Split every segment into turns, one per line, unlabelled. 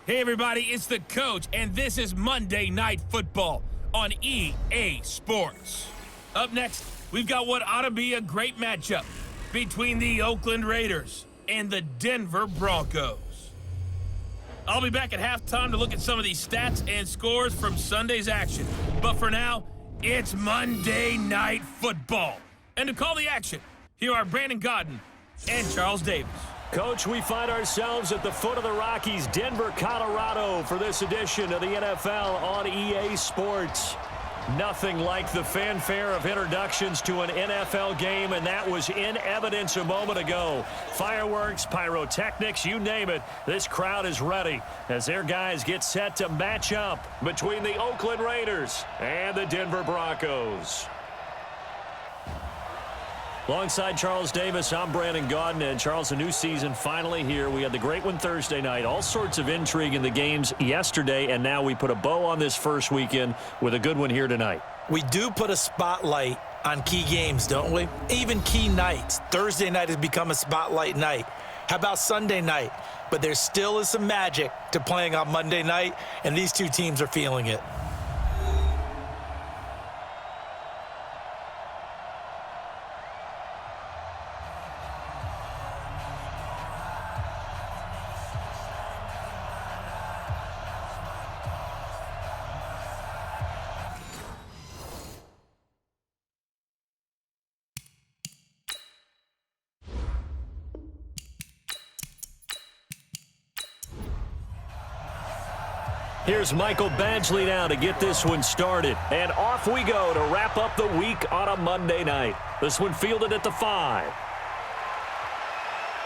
Hey everybody, it's the coach, and this is Monday Night Football on EA Sports. Up next, we've got what ought to be a great matchup between the Oakland Raiders and the Denver Broncos. I'll be back at halftime to look at some of these stats and scores from Sunday's action. But for now, it's Monday Night Football. And to call the action, here are Brandon Godden and Charles Davis.
Coach, we find ourselves at the foot of the Rockies, Denver, Colorado, for this edition of the NFL on EA Sports. Nothing like the fanfare of introductions to an NFL game, and that was in evidence a moment ago. Fireworks, pyrotechnics, you name it, this crowd is ready as their guys get set to match up between the Oakland Raiders and the Denver Broncos. Alongside Charles Davis, I'm Brandon Godden. And Charles, a new season finally here. We had the great one Thursday night. All sorts of intrigue in the games yesterday, and now we put a bow on this first weekend with a good one here tonight.
We do put a spotlight on key games, don't we? Even key nights. Thursday night has become a spotlight night. How about Sunday night? But there still is some magic to playing on Monday night, and these two teams are feeling it.
Here's Michael Badgley now to get this one started. And off we go to wrap up the week on a Monday night. This one fielded at the 5.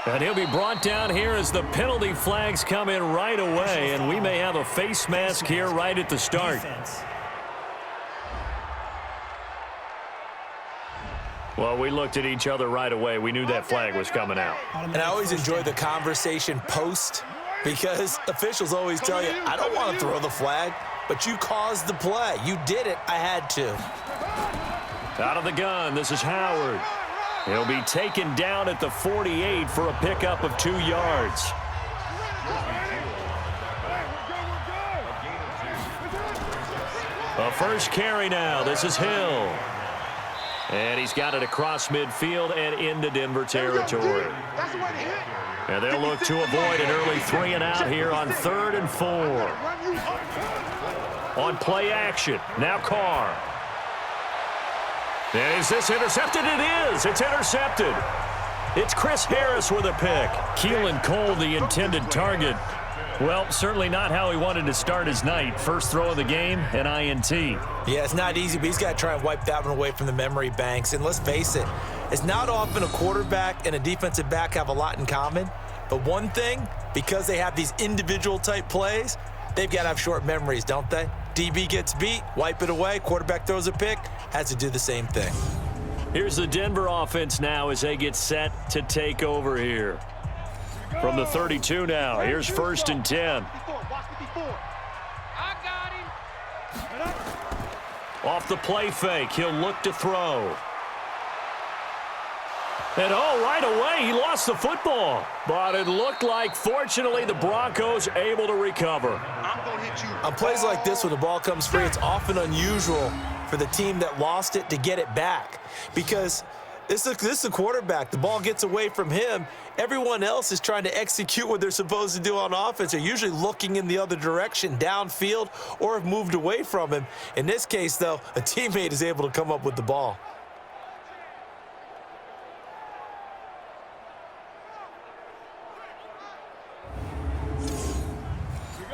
And he'll be brought down here as the penalty flags come in right away. And we may have a face mask here right at the start. Well, we looked at each other right away. We knew that flag was coming out.
And I always enjoy the conversation post, because officials always tell you, I don't want to throw the flag, but you caused the play. You did it. I had to.
Out of the gun, this is Howard. He'll be taken down at the 48 for a pickup of 2 yards. A first carry now. This is Hill. And he's got it across midfield and into Denver territory. And they'll look to avoid an early 3 and out here on 3rd and 4. On play action, now Carr. And is this intercepted? It is. It's intercepted. It's Chris Harris with a pick. Keelan Cole, the intended target. Well, certainly not how he wanted to start his night. First throw of the game, an INT.
Yeah, it's not easy, but he's got to try and wipe that one away from the memory banks. And let's face it, it's not often a quarterback and a defensive back have a lot in common. But one thing, because they have these individual type plays, they've got to have short memories, don't they? DB gets beat, wipe it away, quarterback throws a pick, has to do the same thing.
Here's the Denver offense now as they get set to take over here. From the 32 now, here's 1st and 10. Off the play fake, he'll look to throw. And right away, he lost the football. But it looked like, fortunately, the Broncos able to recover.
On plays like this, when the ball comes free, it's often unusual for the team that lost it to get it back. Because this is a quarterback. The ball gets away from him. Everyone else is trying to execute what they're supposed to do on offense. They're usually looking in the other direction, downfield, or have moved away from him. In this case, though, a teammate is able to come up with the ball.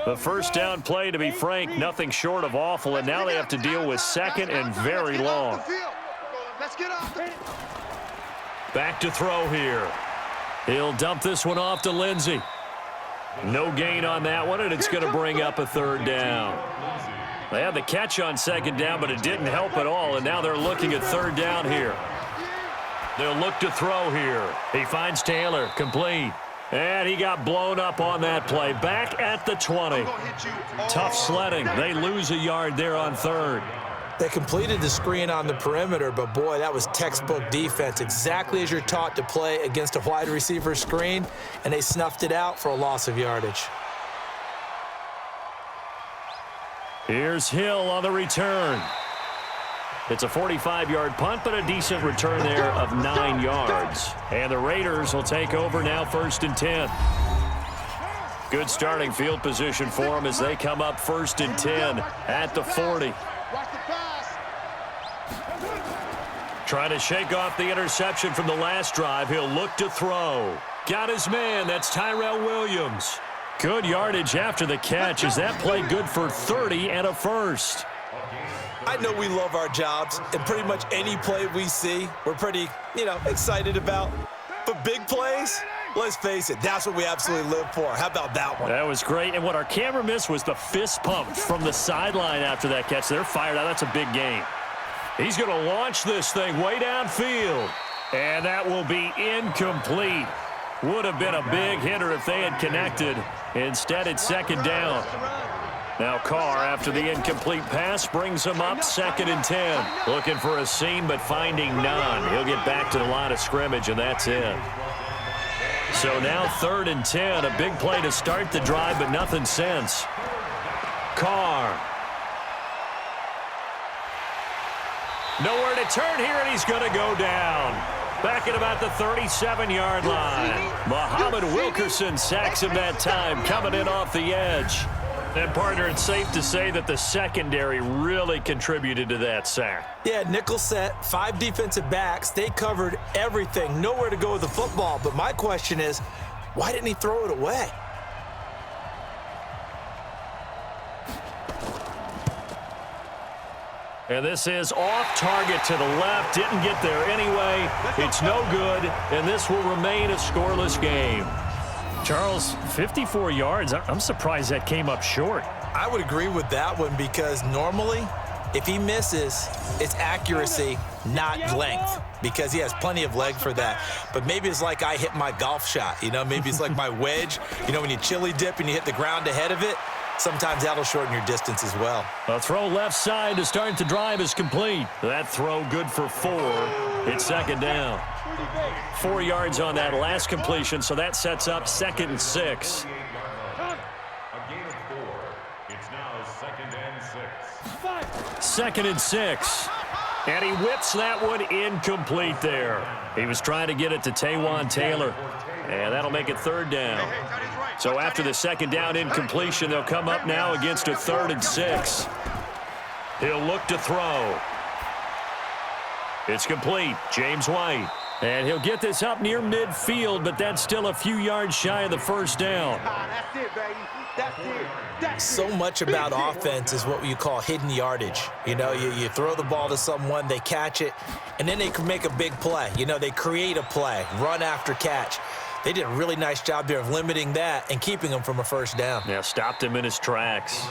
The first down play, to be frank, nothing short of awful, and now they have to deal with 2nd and very long. Back to throw here. He'll dump this one off to Lindsey. No gain on that one, and it's going to bring up a 3rd down. They had the catch on 2nd down, but it didn't help at all, and now they're looking at 3rd down here. They'll look to throw here. He finds Taylor, complete. And he got blown up on that play. Back at the 20. Tough sledding. They lose a yard there on 3rd.
They completed the screen on the perimeter, but boy, that was textbook defense. Exactly as you're taught to play against a wide receiver screen, and they snuffed it out for a loss of yardage.
Here's Hill on the return. It's a 45-yard punt, but a decent return there of 9 yards. And the Raiders will take over now, 1st and 10. Good starting field position for them as they come up 1st and 10 at the 40. Trying to shake off the interception from the last drive. He'll look to throw. Got his man. That's Tyrell Williams. Good yardage after the catch. Is that play good for 30 and a first?
I know we love our jobs, and pretty much any play we see, we're pretty, excited about. But big plays, let's face it, that's what we absolutely live for. How about that one?
That was great. And what our camera missed was the fist pump from the sideline after that catch. They're fired out. That's a big game. He's going to launch this thing way downfield. And that will be incomplete. Would have been a big hitter if they had connected. Instead, it's 2nd down. Now Carr, after the incomplete pass, brings him up 2nd and 10. Looking for a seam, but finding none. He'll get back to the line of scrimmage, and that's it. So now 3rd and 10. A big play to start the drive, but nothing since. Carr. Nowhere to turn here, and he's going to go down. Back at about the 37-yard line. Muhammad Wilkerson sacks him that time, coming in off the edge. And, partner, it's safe to say that the secondary really contributed to that sack.
Yeah, nickel set, 5 defensive backs. They covered everything. Nowhere to go with the football. But my question is, why didn't he throw it away?
And this is off target to the left. Didn't get there anyway. It's no good, and this will remain a scoreless game. Charles, 54 yards. I'm surprised that came up short.
I would agree with that one because normally, if he misses, it's accuracy, not length, because he has plenty of leg for that. But maybe it's like I hit my golf shot, maybe it's like my wedge. When you chili dip and you hit the ground ahead of it, sometimes that'll shorten your distance as well.
A throw left side to start the drive is complete. That throw good for 4. It's 2nd down. 4 yards on that last completion, so that sets up 2nd and 6.
A gain of 4. It's now 2nd and 6.
2nd and 6. And he whips that one incomplete there. He was trying to get it to Taywan Taylor. And that'll make it 3rd down. So after the 2nd down incompletion, they'll come up now against a 3rd and 6. He'll look to throw. It's complete. James White. And he'll get this up near midfield, but that's still a few yards shy of the 1st down.
That's it, baby. That's it. That's
So much about offense is what you call hidden yardage. You throw the ball to someone, they catch it, and then they can make a big play. They create a play, run after catch. They did a really nice job there of limiting that and keeping him from a 1st down.
Yeah, stopped him in his tracks.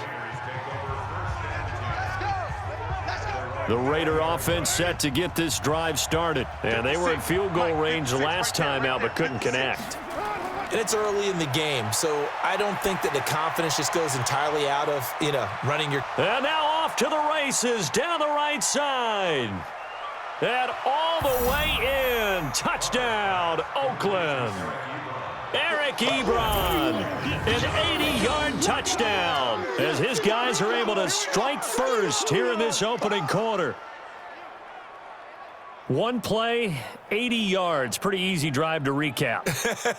The Raider offense set to get this drive started. And they were in field goal range the last time out, but couldn't connect.
And it's early in the game, so I don't think that the confidence just goes entirely out of, running your...
And now off to the races down the right side. And all the way in. Touchdown, Oakland. Eric Ebron, an 80-yard touchdown as his guys are able to strike first here in this opening quarter. One play, 80 yards. Pretty easy drive to recap.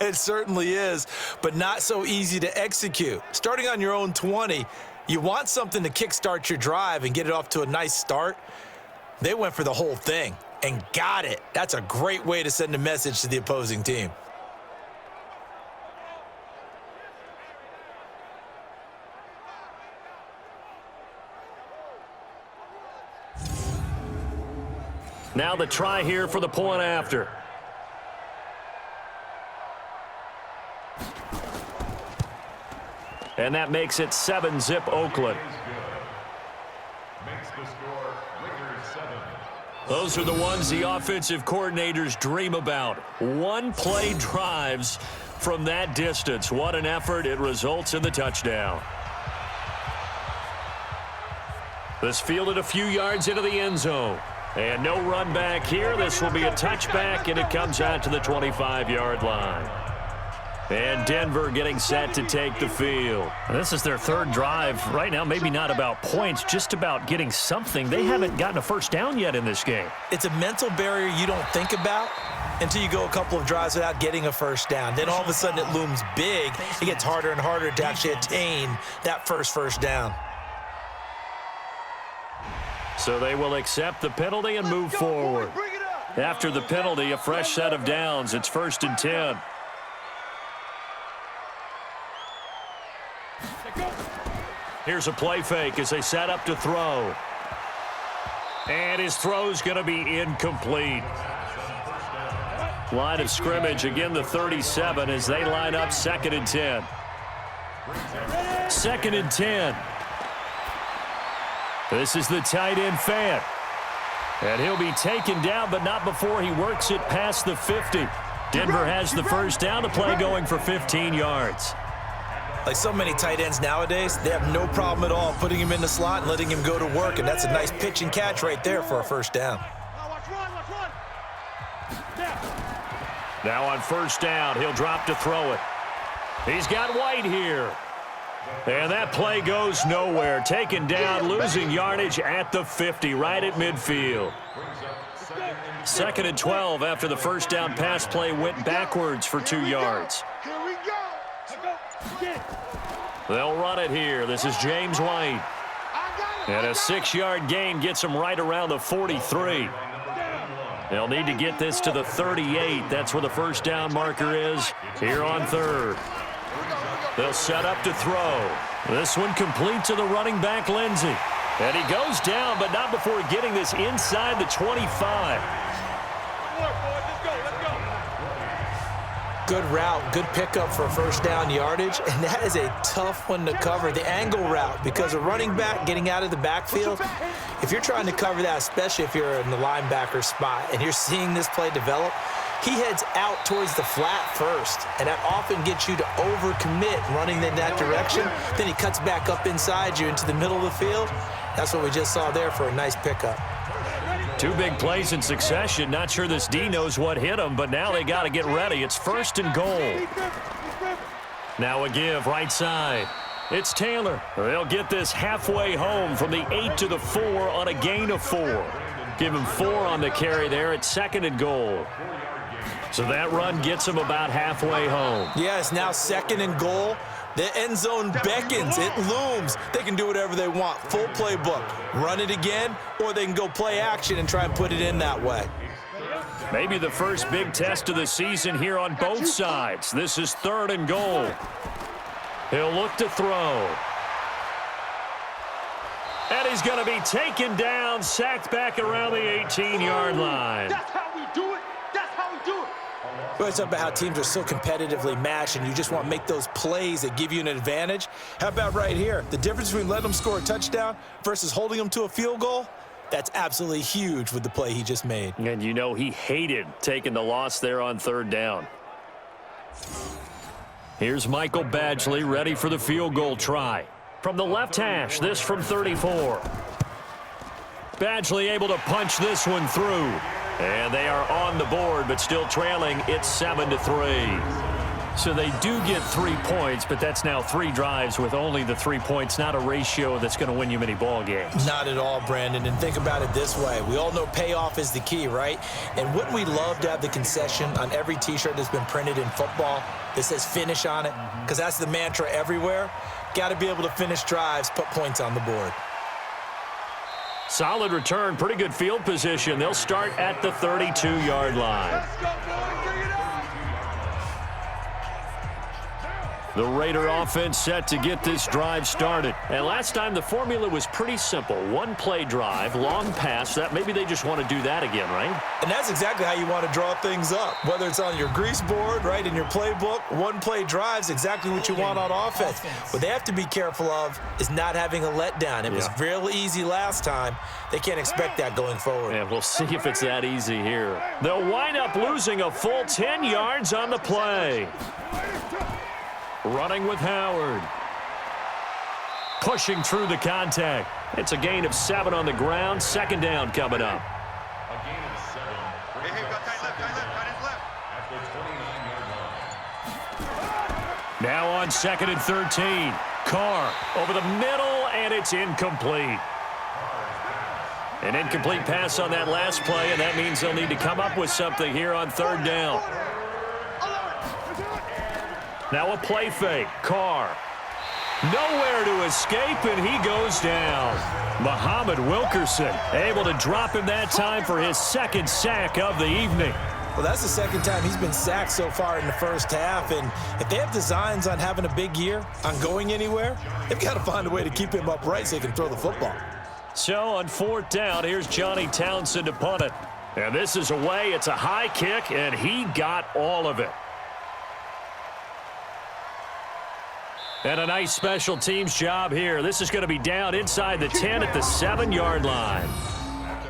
It certainly is, but not so easy to execute. Starting on your own 20, you want something to kickstart your drive and get it off to a nice start. They went for the whole thing and got it. That's a great way to send a message to the opposing team.
Now the try here for the point after. And that makes it 7-zip Oakland.
Makes the score Lakers 7.
Those are the ones the offensive coordinators dream about. One-play drives from that distance. What an effort. It results in the touchdown. This fielded a few yards into the end zone. And no run back here. This will be a touchback, and it comes out to the 25-yard line. And Denver getting set to take the field.
This is their third drive. Right now, maybe not about points, just about getting something. They haven't gotten a first down yet in this game.
It's a mental barrier you don't think about until you go a couple of drives without getting a first down. Then all of a sudden it looms big. It gets harder and harder to actually attain that first down.
So they will accept the penalty and move forward. After the penalty, a fresh set of downs. It's 1st and 10. Here's a play fake as they set up to throw. And his throw's going to be incomplete. Line of scrimmage, again the 37 as they line up 2nd and 10. 2nd and 10. This is the tight end Fant. And he'll be taken down, but not before he works it past the 50. Denver has the first down, the play going for 15 yards.
Like so many tight ends nowadays, they have no problem at all putting him in the slot and letting him go to work, and that's a nice pitch and catch right there for a first down.
Now on 1st down, he'll drop to throw it. He's got White here. And that play goes nowhere. Taken down, losing yardage at the 50, right at midfield. 2nd and 12 after the first down pass play went backwards for 2 yards. They'll run it here. This is James White. And a 6-yard gain gets him right around the 43. They'll need to get this to the 38. That's where the first down marker is here on 3rd. They'll set up to throw. This one complete to the running back, Lindsey. And he goes down, but not before getting this inside the 25.
Good route, good pickup for first down yardage, and that is a tough one to cover, the angle route, because a running back getting out of the backfield, if you're trying to cover that, especially if you're in the linebacker spot and you're seeing this play develop, he heads out towards the flat first, and that often gets you to overcommit running in that direction. Then he cuts back up inside you into the middle of the field. That's what we just saw there for a nice pickup.
2 big plays in succession. Not sure this D knows what hit him, but now they got to get ready. It's 1st and goal. Now a give right side. It's Taylor. They'll get this halfway home from the 8 to the 4 on a gain of 4. Give him 4 on the carry there at 2nd and goal. So that run gets him about halfway home.
Yeah, it's now 2nd and goal. The end zone beckons. It looms. They can do whatever they want. Full playbook. Run it again, or they can go play action and try and put it in that way.
Maybe the first big test of the season here on both sides. This is 3rd and goal. He'll look to throw. And he's going to be taken down, sacked back around the 18-yard line.
That's how we do it. That's how we do it.
Well, it's about how teams are so competitively matched, and you just want to make those plays that give you an advantage. How about right here? The difference between letting them score a touchdown versus holding them to a field goal, that's absolutely huge with the play he just made.
And you know he hated taking the loss there on 3rd down. Here's Michael Badgley ready for the field goal try. From the left hash, this from 34. Badgley able to punch this one through. And they are on the board, but still trailing. It's 7-3.
So they do get 3 points, but that's now 3 drives with only the 3 points, not a ratio that's going to win you many ball games.
Not at all, Brandon. And think about it this way. We all know payoff is the key, right? And wouldn't we love to have the concession on every T-shirt that's been printed in football that says finish on it? Because that's the mantra everywhere. Got to be able to finish drives, put points on the board.
Solid return, pretty good field position. They'll start at the 32-yard line.
Let's go, boys. Bring it up.
The Raider offense set to get this drive started. And last time the formula was pretty simple. 1-play drive, long pass. That maybe they just want to do that again, right?
And that's exactly how you want to draw things up. Whether it's on your grease board, right, in your playbook, 1-play drive's exactly what you want on offense. What they have to be careful of is not having a letdown. It was real easy last time. They can't expect that going forward.
And we'll see if it's that easy here. They'll wind up losing a full 10 yards on the play. Running with Howard. Pushing through the contact. It's a gain of 7 on the ground. 2nd down coming up.
A gain of 7.
Hey, got tight left, tight left, tight left.
At the 29-yard line.
Now on 2nd and 13. Carr over the middle, and it's incomplete. An incomplete pass on that last play, and that means they'll need to come up with something here on 3rd down. Now a play fake. Carr. Nowhere to escape, and he goes down. Muhammad Wilkerson able to drop him that time for his 2nd sack of the evening.
Well, that's the 2nd time he's been sacked so far in the first half, and if they have designs on having a big year, on going anywhere, they've got to find a way to keep him upright so he can throw the football.
So on 4th down, here's Johnny Townsend to punt it. And this is away. It's a high kick, and he got all of it. And a nice special teams job here. This is going to be down inside the 10 at the 7-yard line.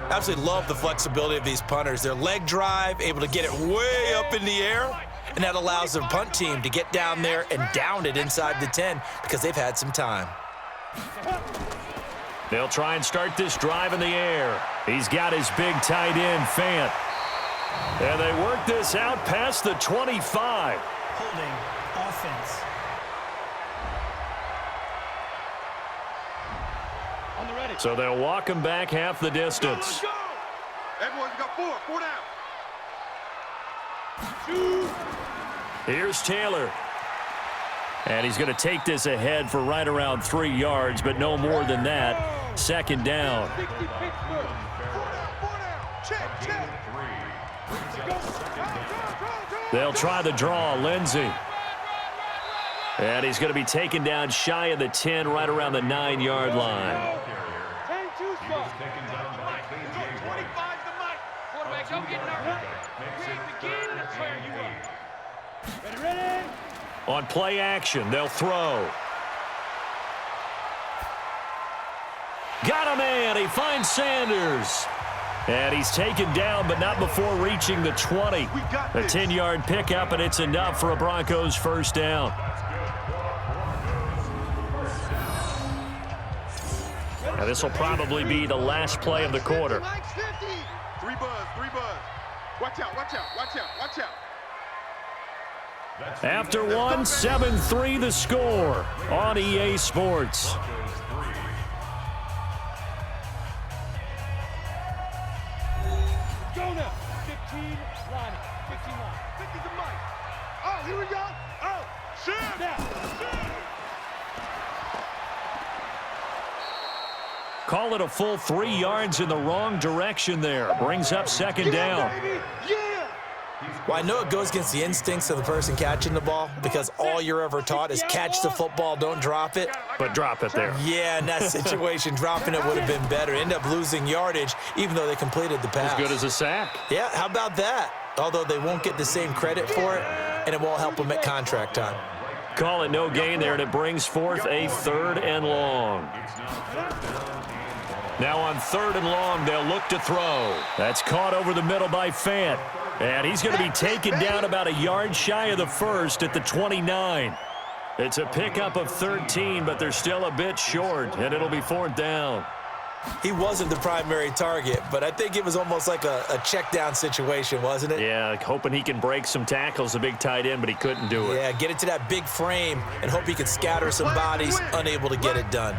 Absolutely love the flexibility of these punters. Their leg drive, able to get it way up in the air, and that allows their punt team to get down there and down it inside the 10 because they've had some time.
They'll try and start this drive in the air. He's got his big tight end, Fant. And they work this out past the 25.
Holding offense.
So they'll walk him back half the distance.
Everyone's got 4 down.
Here's Taylor. And he's going to take this ahead for right around 3 yards, but no more than that. 2nd down. They'll try the draw, Lindsey. And he's going to be taken down shy of the 10, right around the 9-yard line. On play action, they'll throw. Got a man. He finds Sanders. And he's taken down, but not before reaching the 20. A 10-yard pickup, and it's enough for a Broncos 1st down. Now this will probably be the last play of the quarter.
3 buzz. Watch out.
After one, 7-3 the score on EA Sports.
Go now. 15 line. 15 line. 50 the mic. Oh, here we go. Oh, shoot. Now.
Call it a full 3 yards in the wrong direction there. Brings up 2nd down.
Yeah.
Well, I know it goes against the instincts of the person catching the ball because all you're ever taught is catch the football, don't drop it.
But drop it there.
Yeah, in that situation, dropping it would have been better. End up losing yardage, even though they completed the pass.
As good as a sack.
Yeah, how about that? Although they won't get the same credit for it, and it won't help them at contract time.
Call it no gain there, and it brings forth a 3rd and long. Now on 3rd and long, they'll look to throw. That's caught over the middle by Fant. And he's going to be taken down about a yard shy of the 1st at the 29. It's a pickup of 13, but they're still a bit short, and it'll be 4th down.
He wasn't the primary target, but I think it was almost like a check down situation, wasn't it?
Yeah, hoping he can break some tackles, the big tight end, but he couldn't do it.
Yeah, get it to that big frame and hope he could scatter some bodies, unable to get it done.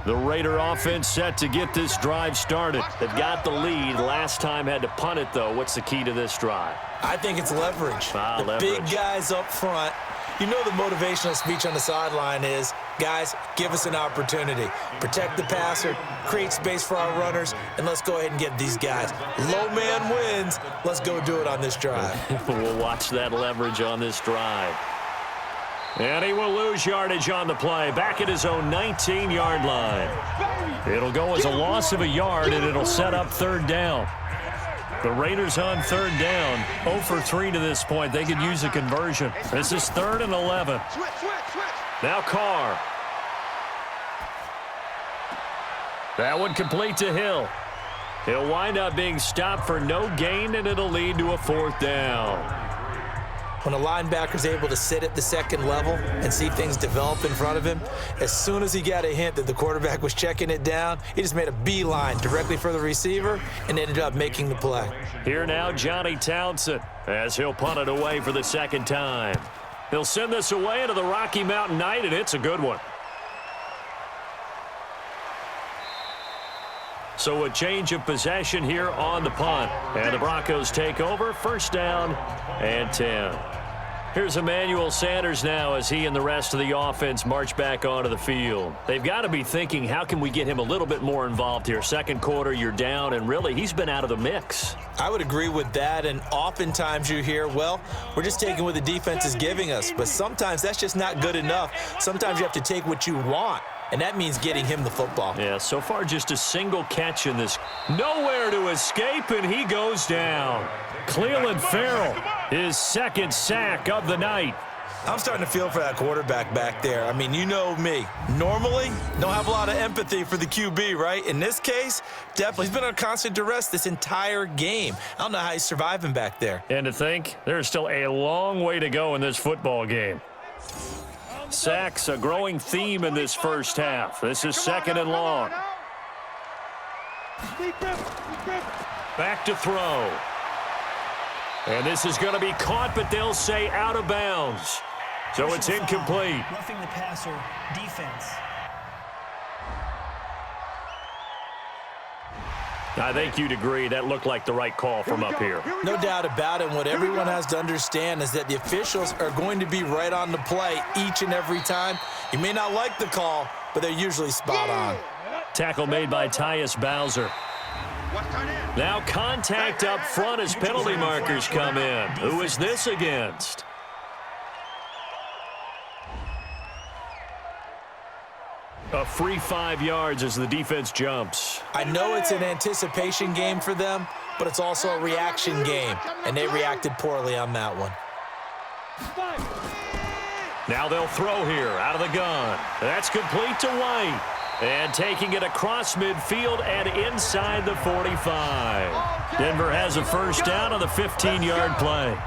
The Raider offense set to get this drive started. They've got the lead. Last time had to punt it, though. What's the key to this drive?
I think it's leverage.
Leverage.
Big guys up front. You know the motivational speech on the sideline is, guys, give us an opportunity. Protect the passer, create space for our runners, and let's go ahead and get these guys. Low man wins. Let's go do it on this drive.
We'll watch that leverage on this drive. And he will lose yardage on the play, back at his own 19-yard line. It'll go as a loss of a yard, and it'll set up 3rd down. The Raiders on 3rd down, 0 for 3 to this point. They could use a conversion. This is 3rd and 11. Now Carr. That one complete to Hill. He'll wind up being stopped for no gain, and it'll lead to a 4th down.
when a linebacker's able to sit at the second level and see things develop in front of him, as soon as he got a hint that the quarterback was checking it down, he just made a beeline directly for the receiver and ended up making the play.
Here now, Johnny Townsend, as he'll punt it away for the second time. He'll send this away into the Rocky Mountain Night, and it's a good one. So a change of possession here on the punt. And the Broncos take over, first down and 10. Here's Emmanuel Sanders now as he and the rest of the offense march back onto the field. They've got to be thinking, how can we get him a little bit more involved here? Second quarter, you're down, and really, he's been out of the mix.
I would agree with that, and oftentimes you hear, well, we're just taking what the defense is giving us. But sometimes that's just not good enough. Sometimes you have to take what you want, and that means getting him the football.
Yeah, so far just a single catch in this. Nowhere to escape, and he goes down. Cleveland Farrell, his second sack of the night.
I'm starting to feel for that quarterback back there. I mean, you know me. Normally, don't have a lot of empathy for the QB, right? In this case, definitely. He's been under constant duress this entire game. I don't know how he's surviving back there.
And to think, there's still a long way to go in this football game. Sacks, a growing theme in this first half. This is second and long. Back to throw. And this is going to be caught, but they'll say out of bounds. So it's incomplete.
Roughing the passer, defense.
I think you'd agree that looked like the right call from up here.
No doubt about it. What everyone has to understand is that the officials are going to be right on the play each and every time. You may not like the call, but they're usually spot on.
Tackle made by Tyus Bowser. Now contact up front as penalty markers come in. Who is this against? A free 5 yards as the defense jumps.
I know it's an anticipation game for them, but it's also a reaction game, and they reacted poorly on that one.
Now they'll throw here out of the gun. That's complete to White. And taking it across midfield and inside the 45. Denver has a first down on the 15-yard play.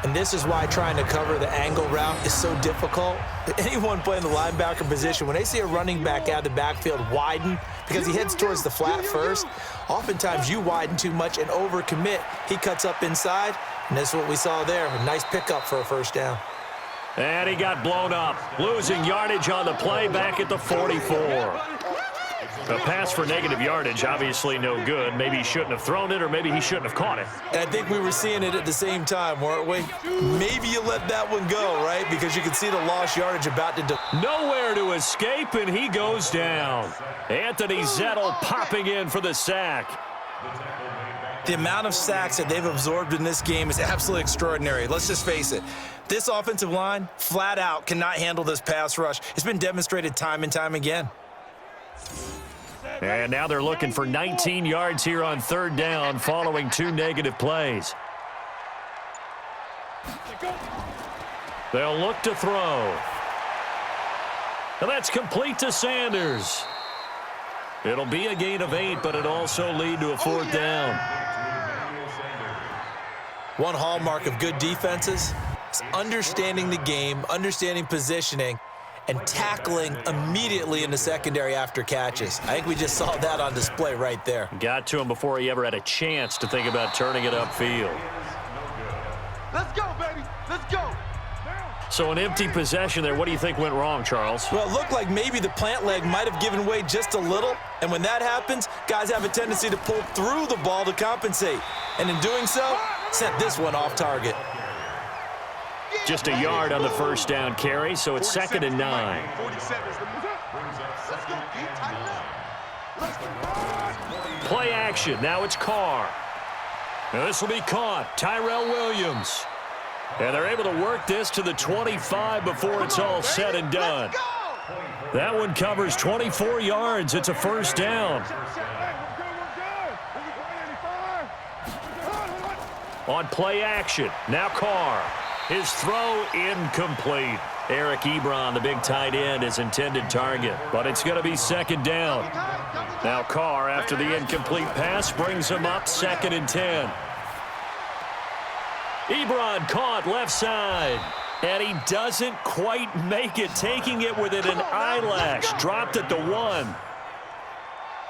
And this is why trying to cover the angle route is so difficult. Anyone playing the linebacker position, when they see a running back out of the backfield widen because he heads towards the flat first, oftentimes you widen too much and overcommit. He cuts up inside, and that's what we saw there. A nice pickup for a first down.
And he got blown up, losing yardage on the play back at the 44. A pass for negative yardage, obviously no good. Maybe he shouldn't have thrown it, or maybe he shouldn't have caught it.
And I think we were seeing it at the same time, weren't we? Maybe you let that one go, right? Because you can see the lost yardage about to...
Nowhere to escape, and he goes down. Anthony Zettel popping in for the sack.
The amount of sacks that they've absorbed in this game is absolutely extraordinary. Let's just face it. This offensive line, flat out, cannot handle this pass rush. It's been demonstrated time and time again.
And now they're looking for 19 yards here on third down following 2 negative plays. They'll look to throw. And that's complete to Sanders. It'll be a gain of 8, but it also lead to a fourth down.
One hallmark of good defenses is understanding the game, understanding positioning, and tackling immediately in the secondary after catches. I think we just saw that on display right there.
Got to him before he ever had a chance to think about turning it upfield.
Let's go, baby. Let's go.
So an empty possession there. What do you think went wrong, Charles?
Well, it looked like maybe the plant leg might have given way just a little, and when that happens, guys have a tendency to pull through the ball to compensate. And in doing so, sent this one off target.
Just a yard on the first down carry, so it's second and 9. Play action. Now it's Carr. Now this will be caught. Tyrell Williams. And they're able to work this to the 25 before it's all said and done. That one covers 24 yards. It's a first down. On play action. Now Carr. His throw incomplete. Eric Ebron, the big tight end, is intended target. But it's going to be second down. Now Carr, after the incomplete pass, brings him up second and 10. Ebron caught left side. And he doesn't quite make it, taking it within an eyelash. Dropped it to 1.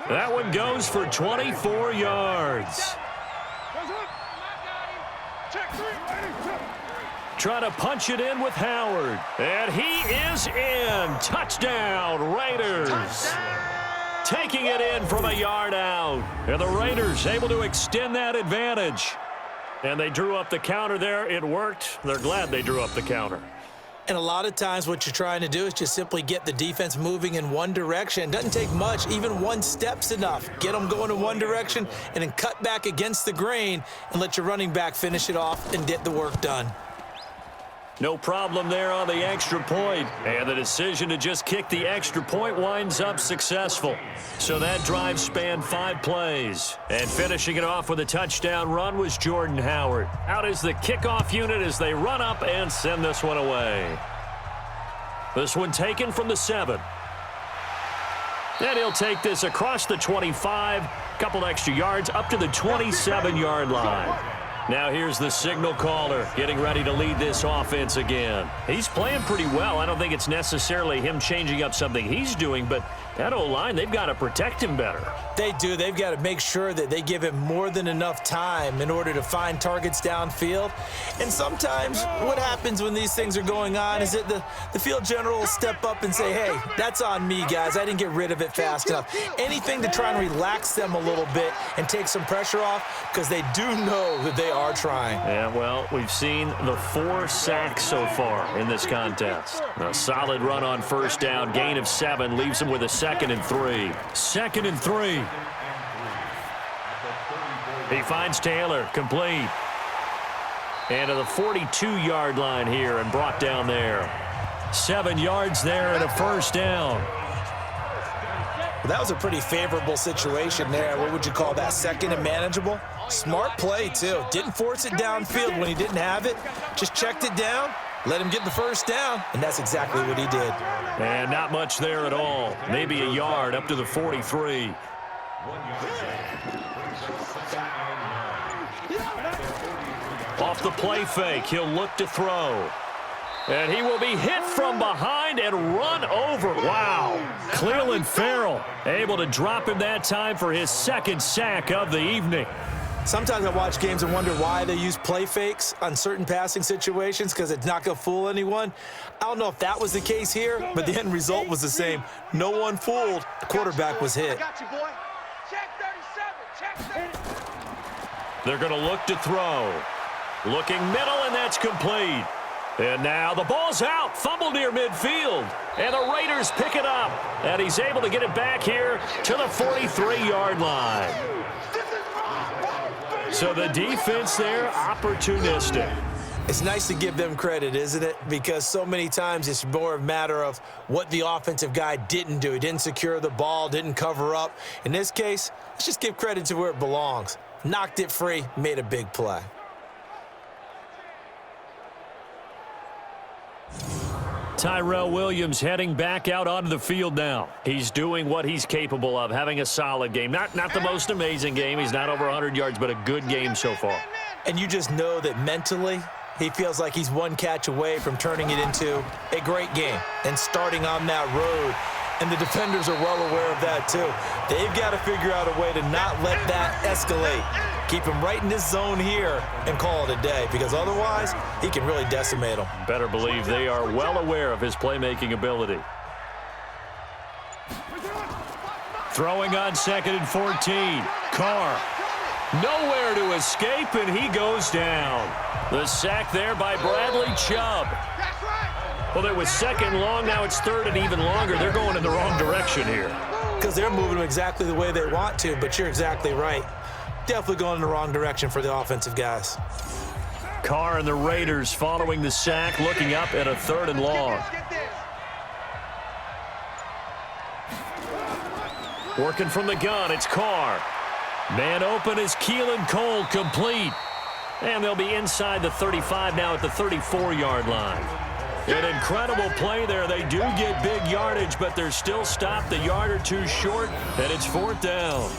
That one goes for 24 yards. Trying to punch it in with Howard. And he is in. Touchdown, Raiders. Taking it in from a yard out. And the Raiders able to extend that advantage. And they drew up the counter there. It worked. They're glad they drew up the counter.
And a lot of times what you're trying to do is just simply get the defense moving in one direction. Doesn't take much. Even one step's enough. Get them going in one direction and then cut back against the grain and let your running back finish it off and get the work done.
No problem there on the extra point. And the decision to just kick the extra point winds up successful. So that drive spanned 5 plays. And finishing it off with a touchdown run was Jordan Howard. Out is the kickoff unit as they run up and send this one away. This one taken from the 7. And he'll take this across the 25. Couple extra yards up to the 27-yard line. Now here's the signal caller getting ready to lead this offense again. He's playing pretty well. I don't think it's necessarily him changing up something he's doing, but that O-line, they've got to protect him better.
They do. They've got to make sure that they give him more than enough time in order to find targets downfield. And sometimes what happens when these things are going on is that the field general will step up and say, hey, that's on me, guys. I didn't get rid of it fast enough. Anything to try and relax them a little bit and take some pressure off because they do know that they are trying.
Yeah, well, we've seen the 4 sacks so far in this contest. A solid run on first down. Gain of 7 leaves him with a 2nd and 3. 2nd and 3. He finds Taylor, complete. And to the 42-yard line here and brought down there. 7 yards there and a first down.
Well, that was a pretty favorable situation there. What would you call that? 2nd and manageable? Smart play, too. Didn't force it downfield when he didn't have it. Just checked it down, let him get the first down, and that's exactly what he did.
And not much there at all. Maybe a yard up to the 43. Off the play fake, he'll look to throw. And he will be hit from behind and run over. Wow. Cleveland Farrell able to drop him that time for his 2nd sack of the evening.
Sometimes I watch games and wonder why they use play fakes on certain passing situations because it's not going to fool anyone. I don't know if that was the case here, but the end result was the same. No one fooled. The quarterback was hit.
Got you, boy. Check 37. Check 37.
They're going to look to throw. Looking middle, and that's complete. And now the ball's out. Fumble near midfield. And the Raiders pick it up. And he's able to get it back here to the 43-yard line. So the defense there, opportunistic.
It's nice to give them credit, isn't it? Because so many times it's more a matter of what the offensive guy didn't do. He didn't secure the ball, didn't cover up. In this case, let's just give credit to where it belongs. Knocked it free, made a big play.
Tyrell Williams heading back out onto the field now. He's doing what he's capable of, having a solid game. Not the most amazing game. He's not over 100 yards, but a good game so far.
And you just know that mentally, he feels like he's one catch away from turning it into a great game and starting on that road. And the defenders are well aware of that, too. They've got to figure out a way to not let that escalate. Keep him right in this zone here and call it a day, because otherwise he can really decimate them.
Better believe they are well aware of his playmaking ability. Throwing on 2nd and 14. Carr. Nowhere to escape, and he goes down. The sack there by Bradley Chubb. Well, it was 2nd long. Now it's 3rd and even longer. They're going in the wrong direction here.
Because they're moving them exactly the way they want to, but you're exactly right. Definitely going in the wrong direction for the offensive guys.
Carr and the Raiders following the sack, looking up at a 3rd and long. Working from the gun, it's Carr. Man open is Keelan Cole, complete. And they'll be inside the 35 now at the 34-yard line. An incredible play there. They do get big yardage, but they're still stopped a yard or two short, and it's 4th down.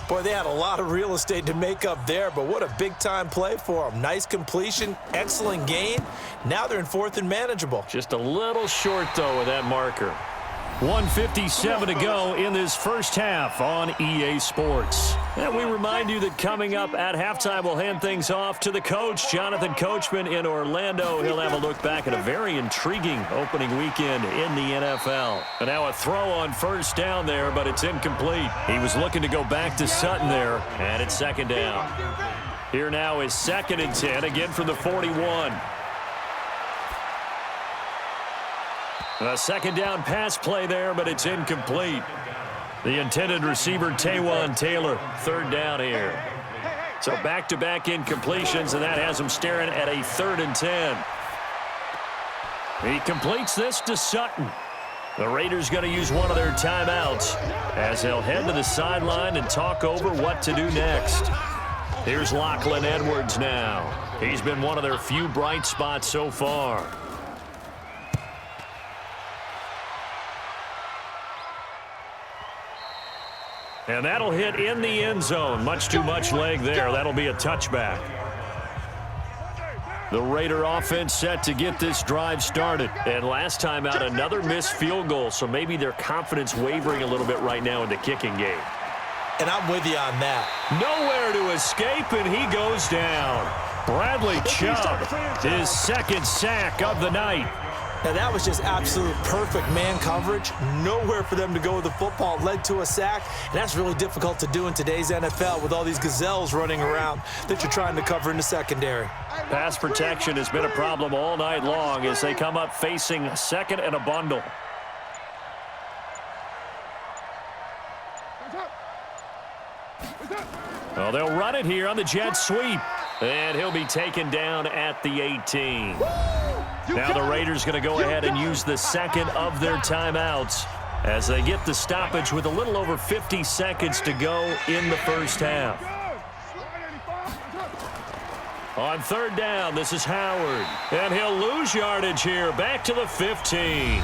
Boy, they had a lot of real estate to make up there, but what a big-time play for them. Nice completion, excellent gain. Now they're in 4th and manageable.
Just a little short, though, with that marker. 1:57 to go in this first half on EA Sports. And we remind you that coming up at halftime, we'll hand things off to the coach, Jonathan Coachman in Orlando. He'll have a look back at a very intriguing opening weekend in the NFL. And now a throw on first down there, but it's incomplete. He was looking to go back to Sutton there, and it's second down. Here now is 2nd and 10, again from the 41. A second down pass play there, but it's incomplete. The intended receiver, Taywan Taylor, 3rd down here. So back-to-back incompletions, and that has him staring at a 3rd and 10. He completes this to Sutton. The Raiders going to use one of their timeouts as they'll head to the sideline and talk over what to do next. Here's Lachlan Edwards now. He's been one of their few bright spots so far. And that'll hit in the end zone. Much too much leg there. That'll be a touchback. The Raider offense set to get this drive started. And last time out, another missed field goal, so maybe their confidence wavering a little bit right now in the kicking game.
And I'm with you on that.
Nowhere to escape, and he goes down. Bradley Chubb, his 2nd sack of the night.
Now, that was just absolute perfect man coverage. Nowhere for them to go with the football. Led to a sack, and that's really difficult to do in today's NFL with all these gazelles running around that you're trying to cover in the secondary.
Pass protection has been a problem all night long as they come up facing 2nd and a bundle. Well, they'll run it here on the jet sweep, and he'll be taken down at the 18. Now the Raiders going to go ahead and use the 2nd of their timeouts as they get the stoppage with a little over 50 seconds to go in the first half. On 3rd down, this is Howard, and he'll lose yardage here, back to the 15.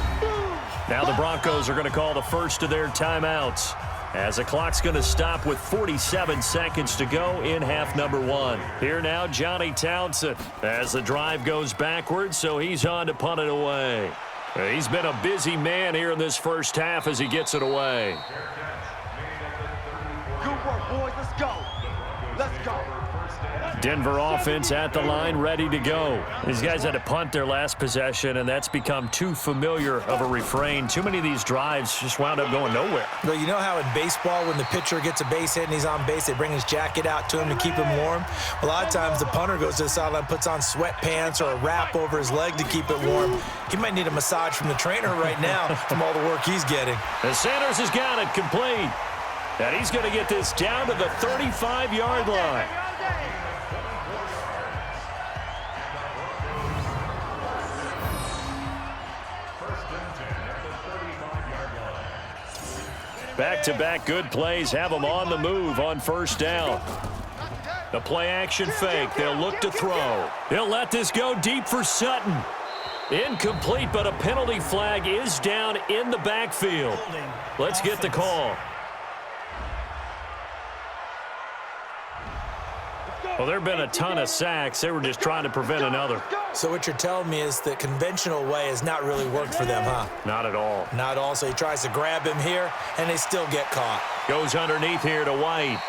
Now the Broncos are going to call the first of their timeouts as the clock's going to stop with 47 seconds to go in half number 1. Here now, Johnny Townsend as the drive goes backwards, so he's on to punt it away. He's been a busy man here in this first half as he gets it away.
Good work, boys. Let's go. Let's go.
Denver offense at the line, ready to go. These guys had to punt their last possession, and that's become too familiar of a refrain. Too many of these drives just wound up going nowhere.
Well, you know how in baseball, when the pitcher gets a base hit and he's on base, they bring his jacket out to him to keep him warm? A lot of times the punter goes to the sideline, puts on sweatpants or a wrap over his leg to keep it warm. He might need a massage from the trainer right now from all the work he's getting.
And Sanders has got it complete. And he's going to get this down to the 35-yard line. Back-to-back good plays have them on the move on first down. The play-action fake. They'll look to throw. He'll let this go deep for Sutton. Incomplete, but a penalty flag is down in the backfield. Let's get the call. Well, there have been a ton of sacks. They were just trying to prevent another.
So what you're telling me is the conventional way has not really worked for them, huh?
Not at all.
Not all. So he tries to grab him here, and they still get caught.
Goes underneath here to White.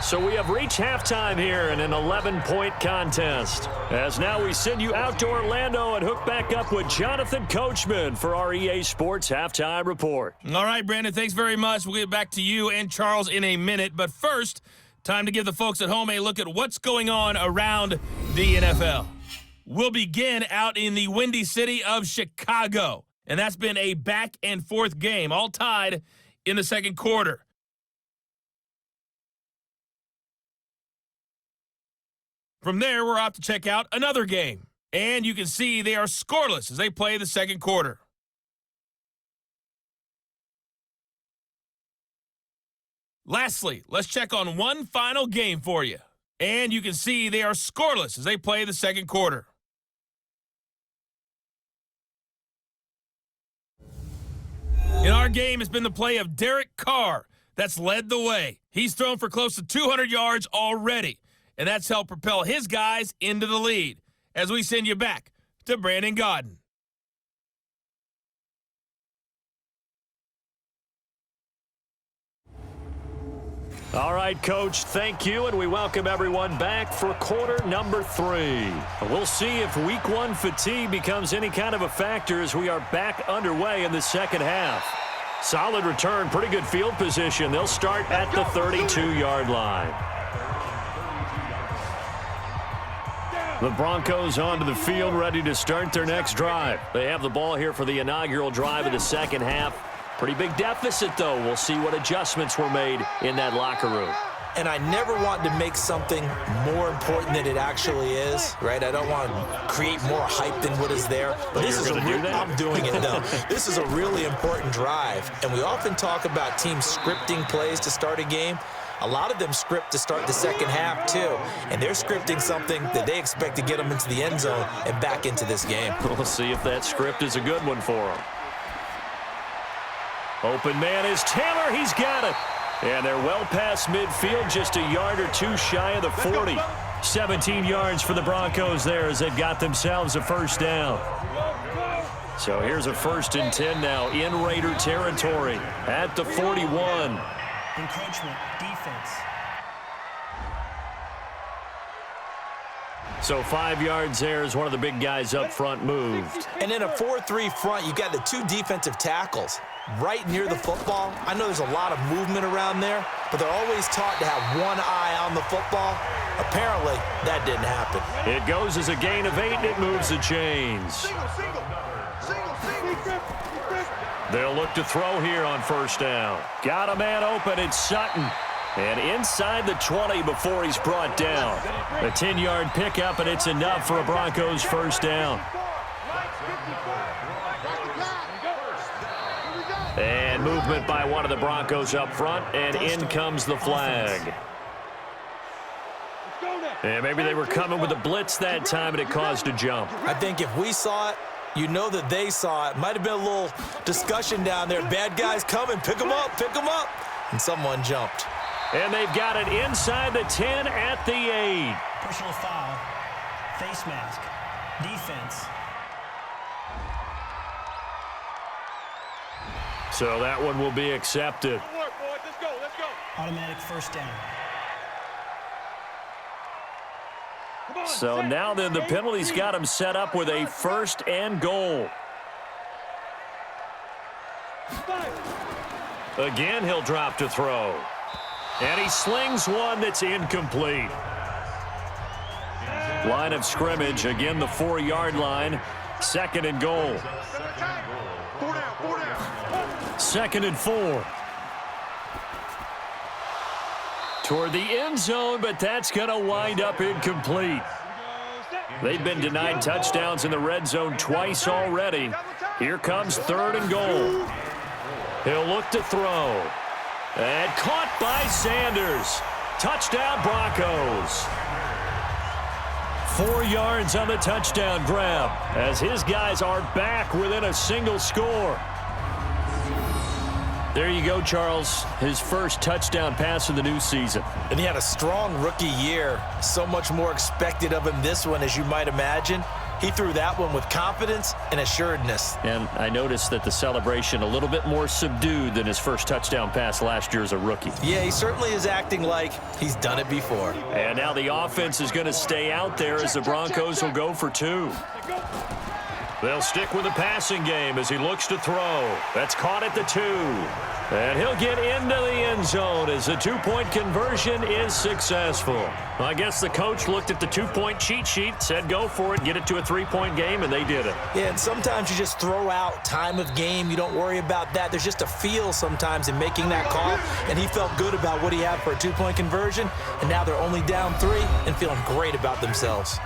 So we have reached halftime here in an 11-point contest. As now we send you out to Orlando and hook back up with Jonathan Coachman for our EA Sports Halftime Report.
All right, Brandon, thanks very much. We'll get back to you and Charles in a minute. But first, time to give the folks at home a look at what's going on around the NFL. We'll begin out in the windy city of Chicago. And that's been a back-and-forth game, all tied in the second quarter. From there, we're off to check out another game. And you can see they are scoreless as they play the second quarter. Lastly, let's check on one final game for you. And you can see they are scoreless as they play the second quarter. In our game, it's been the play of Derek Carr that's led the way. He's thrown for close to 200 yards already, and that's helped propel his guys into the lead. As we send you back to Brandon Gaudin.
All right, Coach, thank you, and we welcome everyone back for quarter number 3. We'll see if week 1 fatigue becomes any kind of a factor as we are back underway in the second half. Solid return, pretty good field position. They'll start at the 32-yard line. The Broncos onto the field, ready to start their next drive. They have the ball here for the inaugural drive of the second half. Pretty big deficit, though. We'll see what adjustments were made in that locker room.
And I never want to make something more important than it actually is, right? I don't want to create more hype than what is there. But this is I'm doing it, though. This is a really important drive. And we often talk about teams scripting plays to start a game. A lot of them script to start the second half, too. And they're scripting something that they expect to get them into the end zone and back into this game.
We'll see if that script is a good one for them. Open man is Taylor. He's got it. And they're well past midfield, just a yard or two shy of the 40. 17 yards for the Broncos there as they've got themselves a first down. So here's a 1st and 10 now in Raider territory at the 41.
Encroachment, defense.
So 5 yards there as one of the big guys up front moved.
And in a 4-3 front, you got the 2 defensive tackles right near the football. I know there's a lot of movement around there, but they're always taught to have one eye on the football. Apparently, that didn't happen.
It goes as a gain of 8, and it moves the chains. They'll look to throw here on first down. Got a man open. It's Sutton. And inside the 20 before he's brought down. A 10-yard pickup, and it's enough for a Broncos first down. And movement by one of the Broncos up front, and in comes the flag. And maybe they were coming with a blitz that time, and it caused a jump.
I think if we saw it, you know that they saw it. Might have been a little discussion down there. Bad guys coming. Pick them up. Pick them up. And someone jumped.
And they've got it inside the 10 at the 8.
Personal foul. Face mask. Defense.
So that one will be accepted.
Good work, boys. Let's go. Let's go.
Automatic first down.
So now then the penalty's got him set up with a 1st and goal. Again, he'll drop to throw. And he slings one that's incomplete. Line of scrimmage, again the 4-yard line. 2nd and goal. 2nd and 4. Toward the end zone, but that's going to wind up incomplete. They've been denied touchdowns in the red zone twice already. Here comes 3rd and goal. He'll look to throw. And caught by Sanders. Touchdown, Broncos. 4 yards on the touchdown grab as his guys are back within a single score. There you go, Charles. His first touchdown pass of the new season.
And he had a strong rookie year. So much more expected of him this one, as you might imagine. He threw that one with confidence and assuredness.
And I noticed that the celebration a little bit more subdued than his first touchdown pass last year as a rookie.
Yeah, he certainly is acting like he's done it before.
And now the offense is going to stay out there as the Broncos will go for 2. They'll stick with the passing game as he looks to throw. That's caught at the 2. And he'll get into the end zone as the 2-point conversion is successful. Well, I guess the coach looked at the 2-point cheat sheet, said go for it, get it to a 3-point game, and they did it.
Yeah, and sometimes you just throw out time of game. You don't worry about that. There's just a feel sometimes in making that call, and he felt good about what he had for a 2-point conversion, and now they're only down 3 and feeling great about themselves.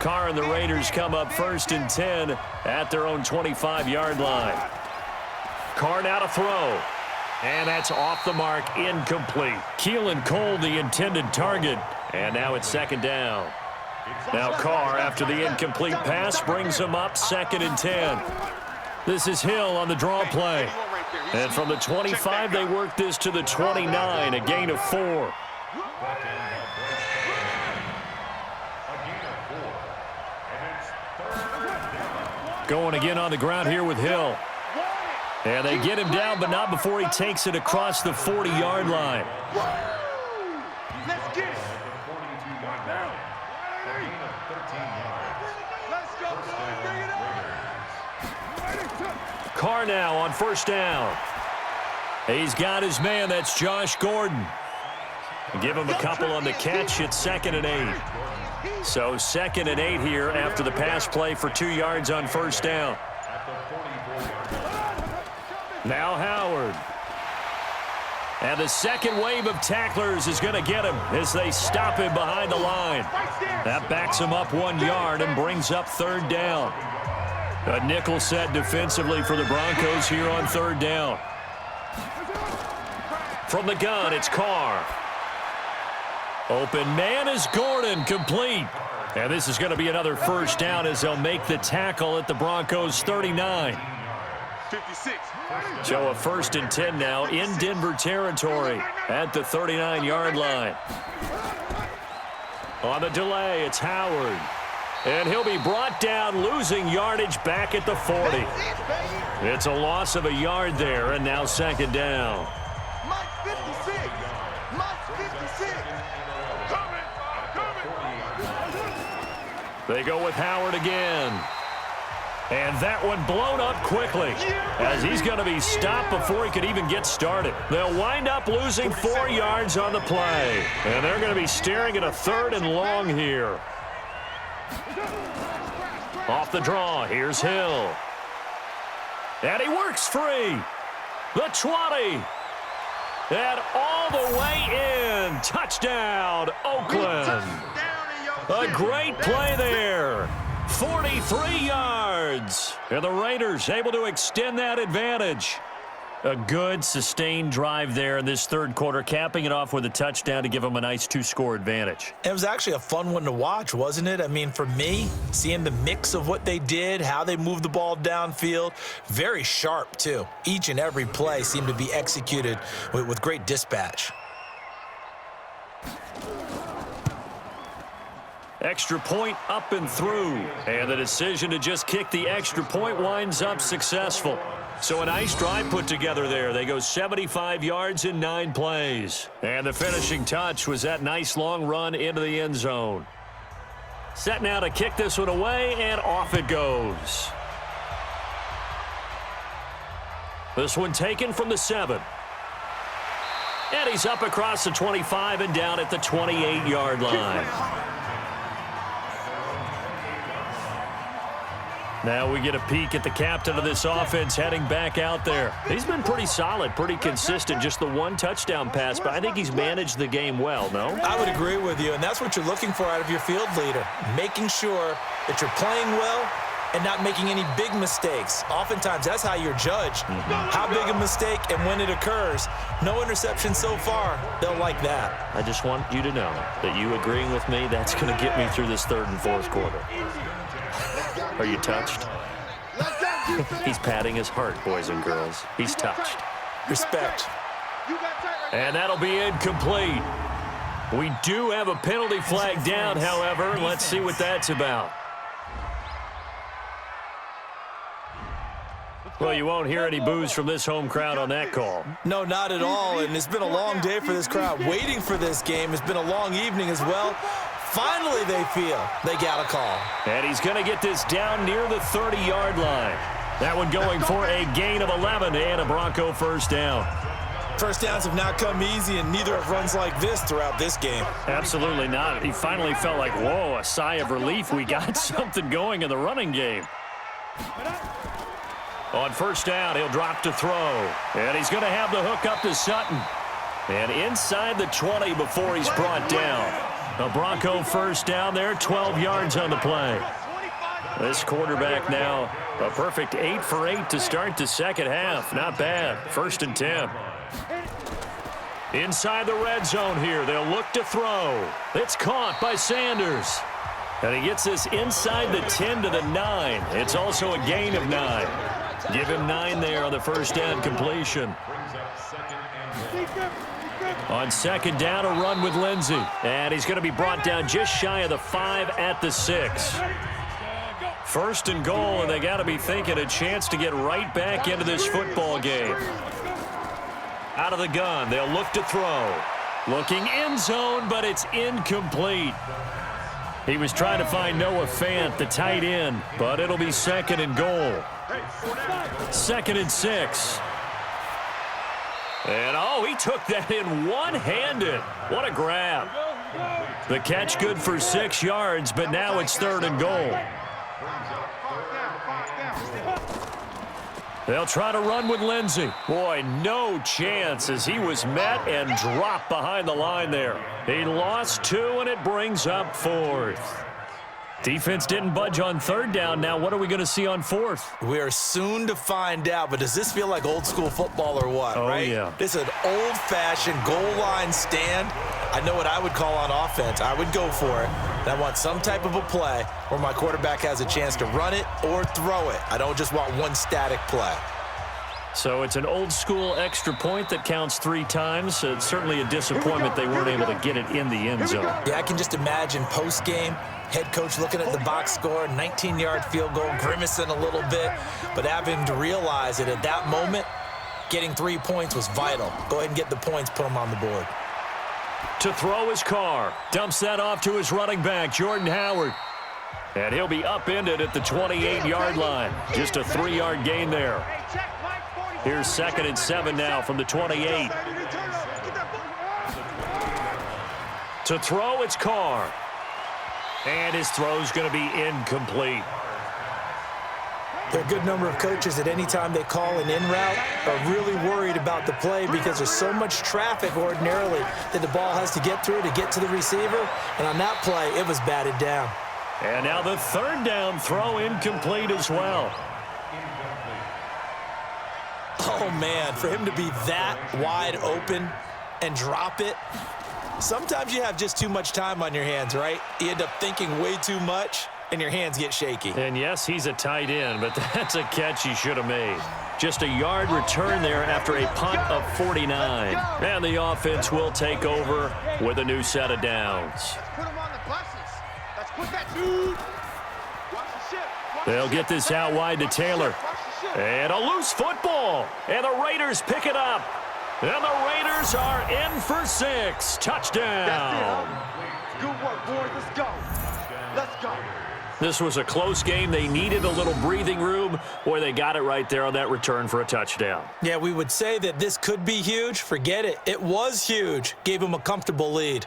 Carr and the Raiders come up 1st and 10 at their own 25-yard line. Carr now to throw. And that's off the mark, incomplete. Keelan Cole, the intended target. And now it's 2nd down. Now Carr, after the incomplete pass, brings him up 2nd and 10. This is Hill on the draw play. And from the 25, they work this to the 29, a gain of 4. Going again on the ground here with Hill. And they get him down, but not before he takes it across the 40-yard line.
Let's get it. Let's go, bring it up.
Carr now on first down. He's got his man. That's Josh Gordon. Give him a couple on the catch. It's 2nd and 8. So 2nd and 8 here after the pass play for 2 yards on first down. Now Howard. And the second wave of tacklers is going to get him as they stop him behind the line. That backs him up 1 yard and brings up 3rd down. A nickel set defensively for the Broncos here on 3rd down. From the gun, it's Carr. Open man is Gordon, complete. And this is going to be another first down as they'll make the tackle at the Broncos' 39.
56.
So a 1st and 10 now in Denver territory at the 39-yard line. On the delay, it's Howard. And he'll be brought down, losing yardage back at the 40. It's a loss of a yard there, and now 2nd down.
Mike 56. Mike 56.
They go with Howard again. And that one blown up quickly as he's going to be stopped before he could even get started. They'll wind up losing 4 yards on the play. And they're going to be staring at a 3rd and long here. Off the draw, here's Hill. And he works free. The 20. And all the way in. Touchdown, Oakland. A great play there. 43 yards. And the Raiders able to extend that advantage. A good, sustained drive there in this 3rd quarter, capping it off with a touchdown to give them a nice 2-score advantage.
It was actually a fun one to watch, wasn't it? I mean, for me, seeing the mix of what they did, how they moved the ball downfield, very sharp, too. Each and every play seemed to be executed with great dispatch.
Extra point up and through. And the decision to just kick the extra point winds up successful. So a nice drive put together there. They go 75 yards in 9 plays. And the finishing touch was that nice long run into the end zone. Set now to kick this one away, and off it goes. This one taken from the 7. And he's up across the 25 and down at the 28-yard line. Now we get a peek at the captain of this offense heading back out there. He's been pretty solid, pretty consistent, just the 1 touchdown pass, but I think he's managed the game well, no?
I would agree with you, and that's what you're looking for out of your field leader, making sure that you're playing well and not making any big mistakes. Oftentimes, that's how you're judged. How big a mistake and when it occurs. No interception so far. They'll like that.
I just want you to know that you agreeing with me, that's going to get me through this 3rd and 4th quarter. Are you touched? He's patting his heart, boys and girls. He's touched.
Respect.
And that'll be incomplete. We do have a penalty flag down, however. Let's see what that's about. Well, you won't hear any boos from this home crowd on that call.
No, not at all, and it's been a long day for this crowd. Waiting for this game. It's been a long evening as well. Finally, they feel they got a call.
And he's going to get this down near the 30-yard line. That one going for a gain of 11 and a Bronco first down.
First downs have not come easy, and neither have runs like this throughout this game.
Absolutely not. He finally felt like, whoa, a sigh of relief. We got something going in the running game. On first down, he'll drop to throw. And he's going to have the hook up to Sutton. And inside the 20 before he's brought down. A Bronco first down there, 12 yards on the play. This quarterback now, a perfect 8 for 8 to start the second half. Not bad. 1st and 10. Inside the red zone here, they'll look to throw. It's caught by Sanders. And he gets this inside the 10 to the 9. It's also a gain of 9. Give him 9 there on the first down completion. On second down, a run with Lindsey. And he's going to be brought down just shy of the 5 at the 6. First and goal, and they got to be thinking a chance to get right back into this football game. Out of the gun, they'll look to throw. Looking end zone, but it's incomplete. He was trying to find Noah Fant, the tight end, but it'll be second and goal. Second and 6. And, oh, he took that in one-handed. What a grab. The catch good for 6 yards, but now it's third and goal. They'll try to run with Lindsey. Boy, no chance as he was met and dropped behind the line there. He lost 2, and it brings up 4th. Defense didn't budge on third down. Now what are we going to see on 4th?
We are soon to find out, but does this feel like old school football or what, right?
Yeah.
This is an old-fashioned goal line stand. I know what I would call on offense. I would go for it. And I want some type of a play where my quarterback has a chance to run it or throw it. I don't just want one static play.
So it's an old-school extra point that counts 3 times. It's certainly a disappointment they weren't able to get it in the end zone.
Yeah, I can just imagine post-game, head coach looking at the box score, 19-yard field goal, grimacing a little bit, but having to realize that at that moment, getting 3 points was vital. Go ahead and get the points, put them on the board.
To throw his car. Dumps that off to his running back, Jordan Howard. And he'll be upended at the 28-yard line. Just a 3-yard gain there. Here's second and 7 now from the 28. To throw, it's Carr. And his throw's going to be incomplete.
There are a good number of coaches at any time they call an in route are really worried about the play because there's so much traffic ordinarily that the ball has to get through to get to the receiver. And on that play, it was batted down.
And now the third down throw incomplete as well.
Oh, man, for him to be that wide open and drop it. Sometimes you have just too much time on your hands, right? You end up thinking way too much, and your hands get shaky.
And, yes, he's a tight end, but that's a catch he should have made. Just a yard return there after a punt of 49. And the offense will take over with a new set of downs. They'll get this out wide to Taylor. And a loose football. And the Raiders pick it up. And the Raiders are in for 6. Touchdown.
Good work, boys. Let's go. Let's go.
This was a close game. They needed a little breathing room. Boy, they got it right there on that return for a touchdown.
Yeah, we would say that this could be huge. Forget it. It was huge. Gave them a comfortable lead.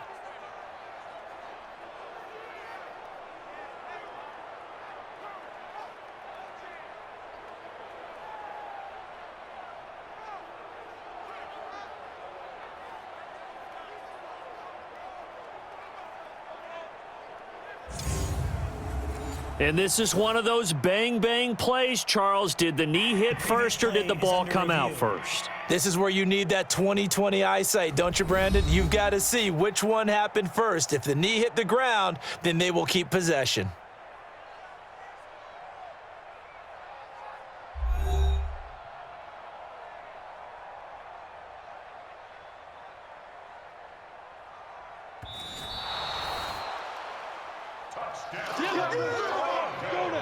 And this is one of those bang-bang plays, Charles. Did the knee hit first or did the ball come out first?
This is where you need that 20/20 eyesight, don't you, Brandon? You've got to see which one happened first. If the knee hit the ground, then they will keep possession.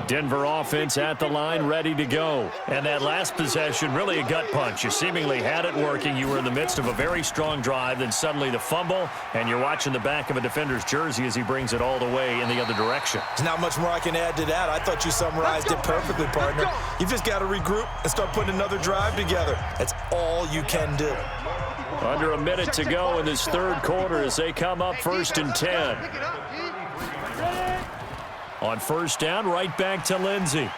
Denver offense at the line, ready to go. And that last possession, really a gut punch. You seemingly had it working. You were in the midst of a very strong drive, then suddenly the fumble, and you're watching the back of a defender's jersey as he brings it all the way in the other direction.
There's not much more I can add to that. I thought you summarized it perfectly, partner. You've just got to regroup and start putting another drive together. That's all you can do.
Under a minute to go in this third quarter as they come up 1st and 10. On first down, right back to Lindsey.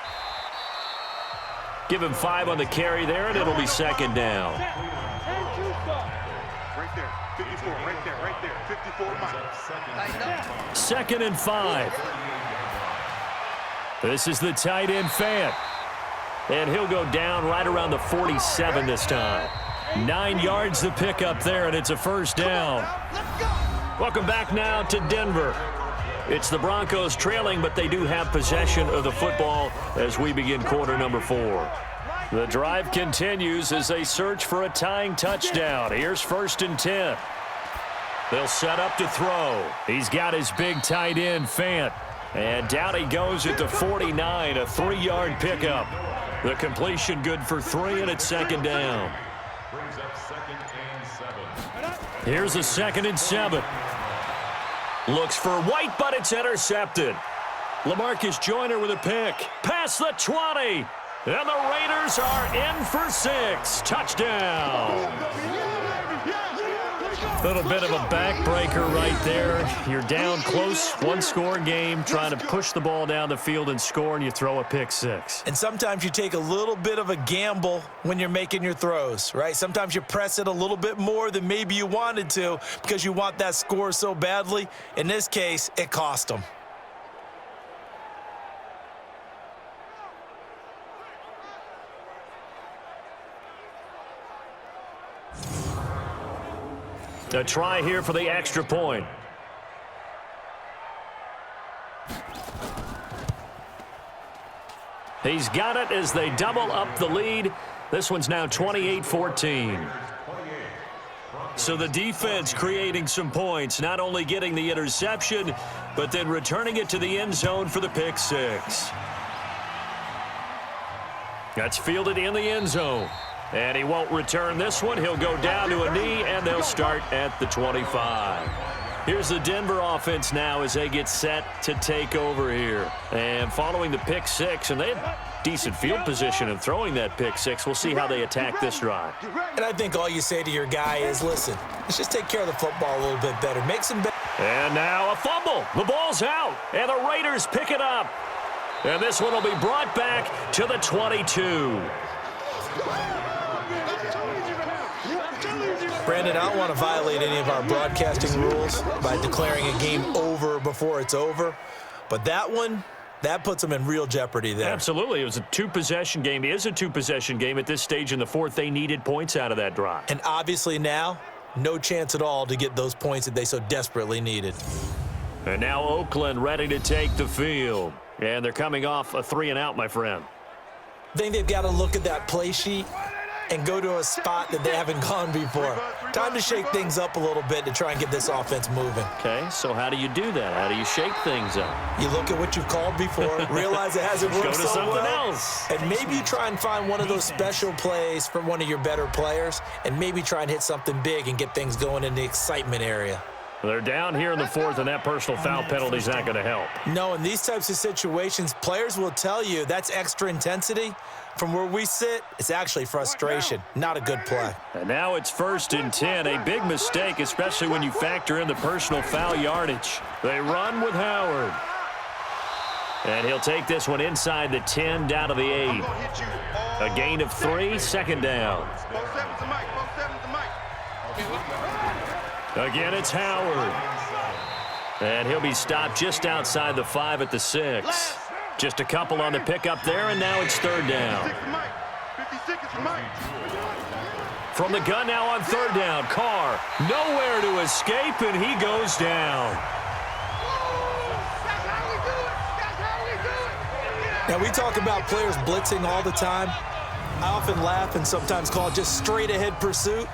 Give him 5 on the carry there, and it'll be second down.
Right there, 54, right there, 54 miles.
Second and 5. This is the tight end Fant. And he'll go down right around the 47 this time. 9 yards the pickup there, and it's a first down. Welcome back now to Denver. It's the Broncos trailing, but they do have possession of the football as we begin quarter number 4. The drive continues as they search for a tying touchdown. Here's 1st and 10. They'll set up to throw. He's got his big tight end, Fant. And down he goes at the 49, a 3-yard pickup. The completion good for 3, and it's 2nd down.
Brings up 2nd and 7.
Here's a 2nd and 7. Looks for White, but it's intercepted. LaMarcus Joyner with a pick. Past the 20. And the Raiders are in for 6. Touchdown. A little bit of a backbreaker right there. You're down close, 1-score game, trying to push the ball down the field and score, and you throw a pick 6.
And sometimes you take a little bit of a gamble when you're making your throws, right? Sometimes you press it a little bit more than maybe you wanted to because you want that score so badly. In this case, it cost them.
A try here for the extra point. He's got it as they double up the lead. This one's now 28-14. So the defense creating some points, not only getting the interception, but then returning it to the end zone for the pick 6. That's fielded in the end zone. And he won't return this one. He'll go down to a knee, and they'll start at the 25. Here's the Denver offense now as they get set to take over here. And following the pick 6, and they had decent field position in throwing that pick 6. We'll see how they attack this drive.
And I think all you say to your guy is, listen, let's just take care of the football a little bit better. Make some better.
And now a fumble. The ball's out, and the Raiders pick it up. And this one will be brought back to the 22.
Brandon, I don't want to violate any of our broadcasting rules by declaring a game over before it's over, but that one, that puts them in real jeopardy there.
Absolutely. It was a 2-possession game. It is a 2-possession game at this stage in the 4th. They needed points out of that drive.
And obviously now, no chance at all to get those points that they so desperately needed.
And now Oakland ready to take the field. And they're coming off a 3-and-out, my friend.
I think they've got to look at that play sheet and go to a spot that they haven't gone before. Time to shake things up a little bit to try and get this offense moving.
Okay, so how do you do that? How do you shake things up?
You look at what you've called before, realize it hasn't worked
Go to
so
something
well,
else.
and maybe you try and find one of those special plays from one of your better players, and maybe try and hit something big and get things going in the excitement area.
They're down here in the 4th, and that personal foul penalty is not going to help.
No, in these types of situations, players will tell you that's extra intensity. From where we sit, it's actually frustration, not a good play.
And now it's 1st and 10, a big mistake, especially when you factor in the personal foul yardage. They run with Howard. And he'll take this one inside the 10, down to the 8. A gain of 3, 2nd down. Again, it's Howard. And he'll be stopped just outside the 5 at the 6. Just a couple on the pickup there, and now it's 3rd down. From the gun now on 3rd down, Carr nowhere to escape, and he goes down.
Now, we talk about players blitzing all the time. I often laugh and sometimes call it just straight-ahead pursuit.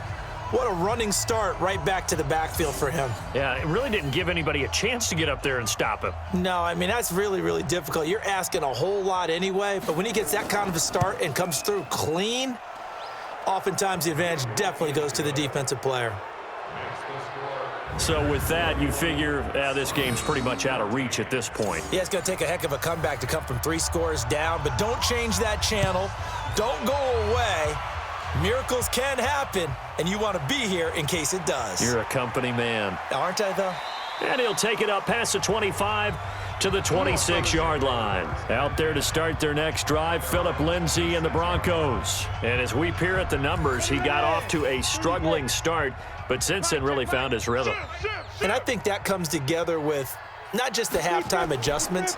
What a running start right back to the backfield for him.
Yeah, it really didn't give anybody a chance to get up there and stop him.
No, I mean, that's really, really difficult. You're asking a whole lot anyway, but when he gets that kind of a start and comes through clean, oftentimes the advantage definitely goes to the defensive player.
So with that, you figure this game's pretty much out of reach at this point.
Yeah, it's going to take a heck of a comeback to come from 3 scores down, but don't change that channel. Don't go away. Miracles can happen, and you want to be here in case it does.
You're a company man.
Aren't I, though?
And he'll take it up past the 25 to the 26-yard line. Out there to start their next drive, Phillip Lindsay and the Broncos. And as we peer at the numbers, he got off to a struggling start, but since then really found his rhythm.
And I think that comes together with not just the halftime adjustments,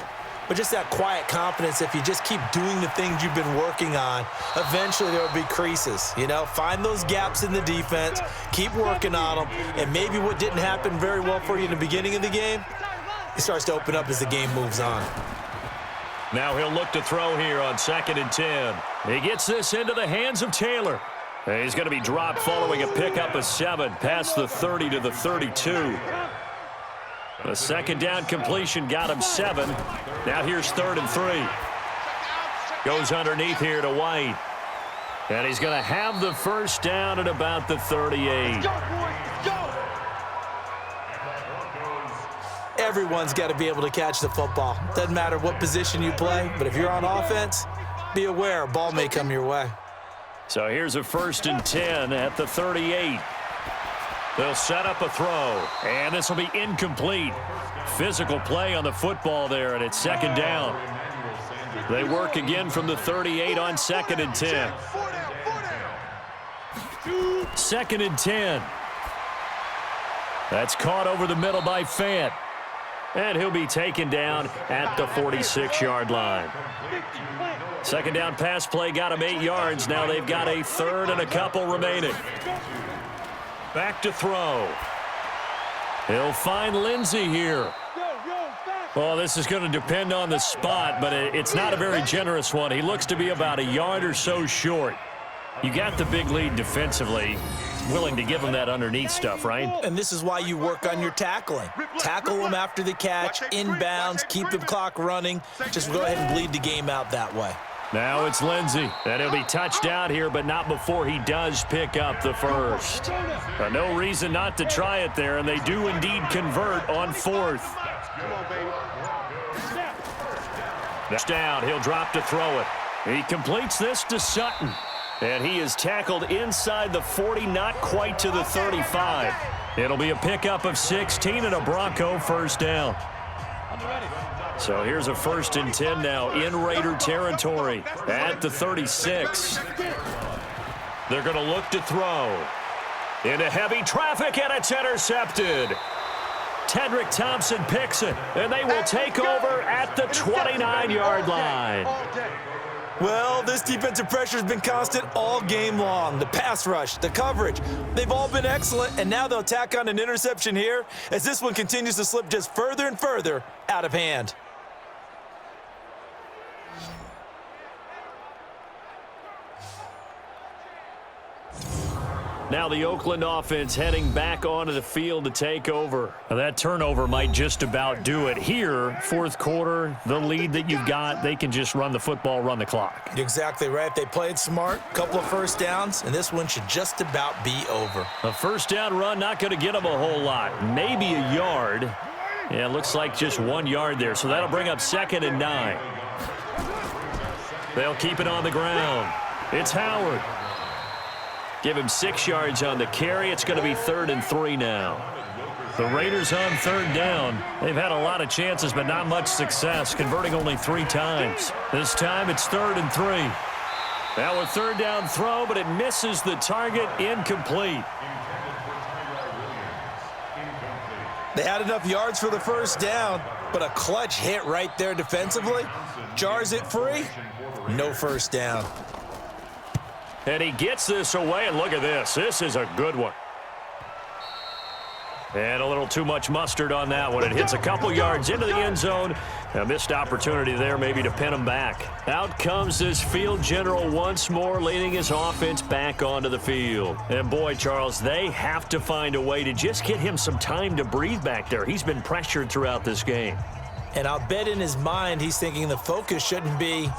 but just that quiet confidence. If you just keep doing the things you've been working on, eventually there will be creases. You know, find those gaps in the defense, keep working on them, and maybe what didn't happen very well for you in the beginning of the game, it starts to open up as the game moves on.
Now he'll look to throw here on 2nd and 10. He gets this into the hands of Taylor. And he's going to be dropped following a pickup of 7 past the 30 to the 32. The second down completion got him 7. Now here's 3rd and 3. Goes underneath here to White. And he's going to have the first down at about the 38.
Everyone's got to be able to catch the football. Doesn't matter what position you play, but if you're on offense, be aware a ball may come your way.
So here's a 1st and 10 at the 38. They'll set up a throw, and this will be incomplete. Physical play on the football there, and it's 2nd down. They work again from the 38 on 2nd and 10. 2nd and 10. That's caught over the middle by Fant. And he'll be taken down at the 46-yard line. 2nd down pass play got him 8 yards. Now they've got a 3rd and a couple remaining. Back to throw. He'll find Lindsey here. Well, this is going to depend on the spot, but it's not a very generous one. He looks to be about a yard or so short. You got the big lead defensively. Willing to give him that underneath stuff, right?
And this is why you work on your tackling. Tackle them after the catch, inbounds, keep the clock running. Just go ahead and bleed the game out that way.
Now it's Lindsey. And he'll be touched out here, but not before he does pick up the first. No reason not to try it there, and they do indeed convert on 4th. That's down. He'll drop to throw it. He completes this to Sutton. And he is tackled inside the 40, not quite to the 35. It'll be a pickup of 16 and a Bronco first down. So here's a 1st and 10 now in Raider territory at the 36. They're going to look to throw. Into heavy traffic, and it's intercepted. Tedrick Thompson picks it, and they will take over at the 29-yard line.
Well, this defensive pressure has been constant all game long. The pass rush, the coverage, they've all been excellent, and now they'll tack on an interception here as this one continues to slip just further and further out of hand.
Now the Oakland offense heading back onto the field to take over. Now that turnover might just about do it. Here, 4th quarter, the lead that you've got, they can just run the football, run the clock.
You're exactly right. They played smart, couple of first downs, and this one should just about be over.
A first down run not going to get them a whole lot. Maybe a yard. Yeah, it looks like just 1 yard there, so that'll bring up 2nd and 9. They'll keep it on the ground. It's Howard. Give him 6 yards on the carry. It's going to be 3rd and 3 now. The Raiders on 3rd down. They've had a lot of chances, but not much success, converting only 3 times. This time it's 3rd and 3. Now a 3rd down throw, but it misses the target, incomplete.
They had enough yards for the first down, but a clutch hit right there defensively. Jars it free. No first down.
And he gets this away, and look at this. This is a good one. And a little too much mustard on that one. It hits a couple yards into the end zone. A missed opportunity there maybe to pin him back. Out comes this field general once more, leading his offense back onto the field. And boy, Charles, they have to find a way to just get him some time to breathe back there. He's been pressured throughout this game.
And I'll bet in his mind he's thinking the focus shouldn't be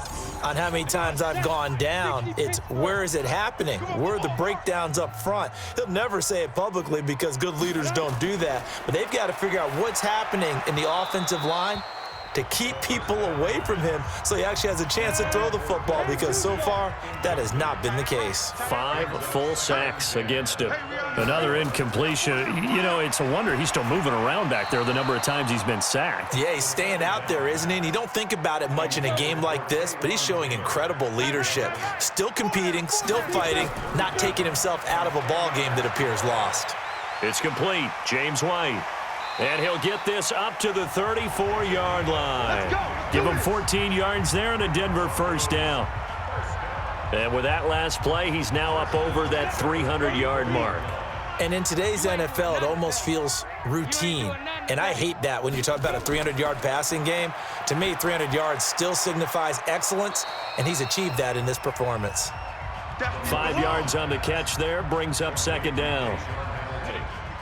on how many times I've gone down. It's where is it happening? Where are the breakdowns up front? He'll never say it publicly because good leaders don't do that. But they've got to figure out what's happening in the offensive line to keep people away from him so he actually has a chance to throw the football, because so far that has not been the case.
5 full sacks against him. Another incompletion. You know, it's a wonder he's still moving around back there the number of times he's been sacked.
Yeah, he's staying out there, isn't he? And you don't think about it much in a game like this, but he's showing incredible leadership. Still competing, still fighting, not taking himself out of a ball game that appears lost.
It's complete. James White. And he'll get this up to the 34-yard line. Give him 14 yards there and a Denver first down. And with that last play, he's now up over that 300-yard mark.
And in today's NFL, it almost feels routine. And I hate that when you talk about a 300-yard passing game. To me, 300 yards still signifies excellence, and he's achieved that in this performance.
5 yards on the catch there, brings up second down.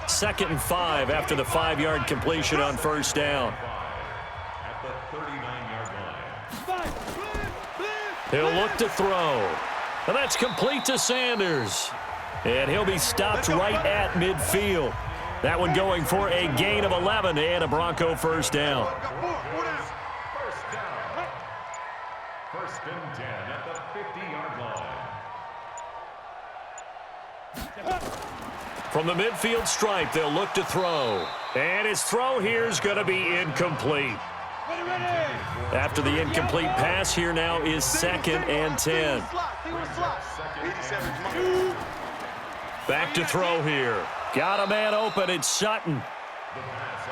2nd and 5 after the 5-yard completion on first down.
At the 39-yard line.
He'll look to throw. And that's complete to Sanders. And he'll be stopped right at midfield. That one going for a gain of 11 and a Bronco first down.
First down. 1st and 10 at the 50-yard line.
From the midfield stripe, they'll look to throw. And his throw here is going to be incomplete. After the incomplete pass, here now is 2nd and 10. Back to throw here. Got a man open, it's Sutton.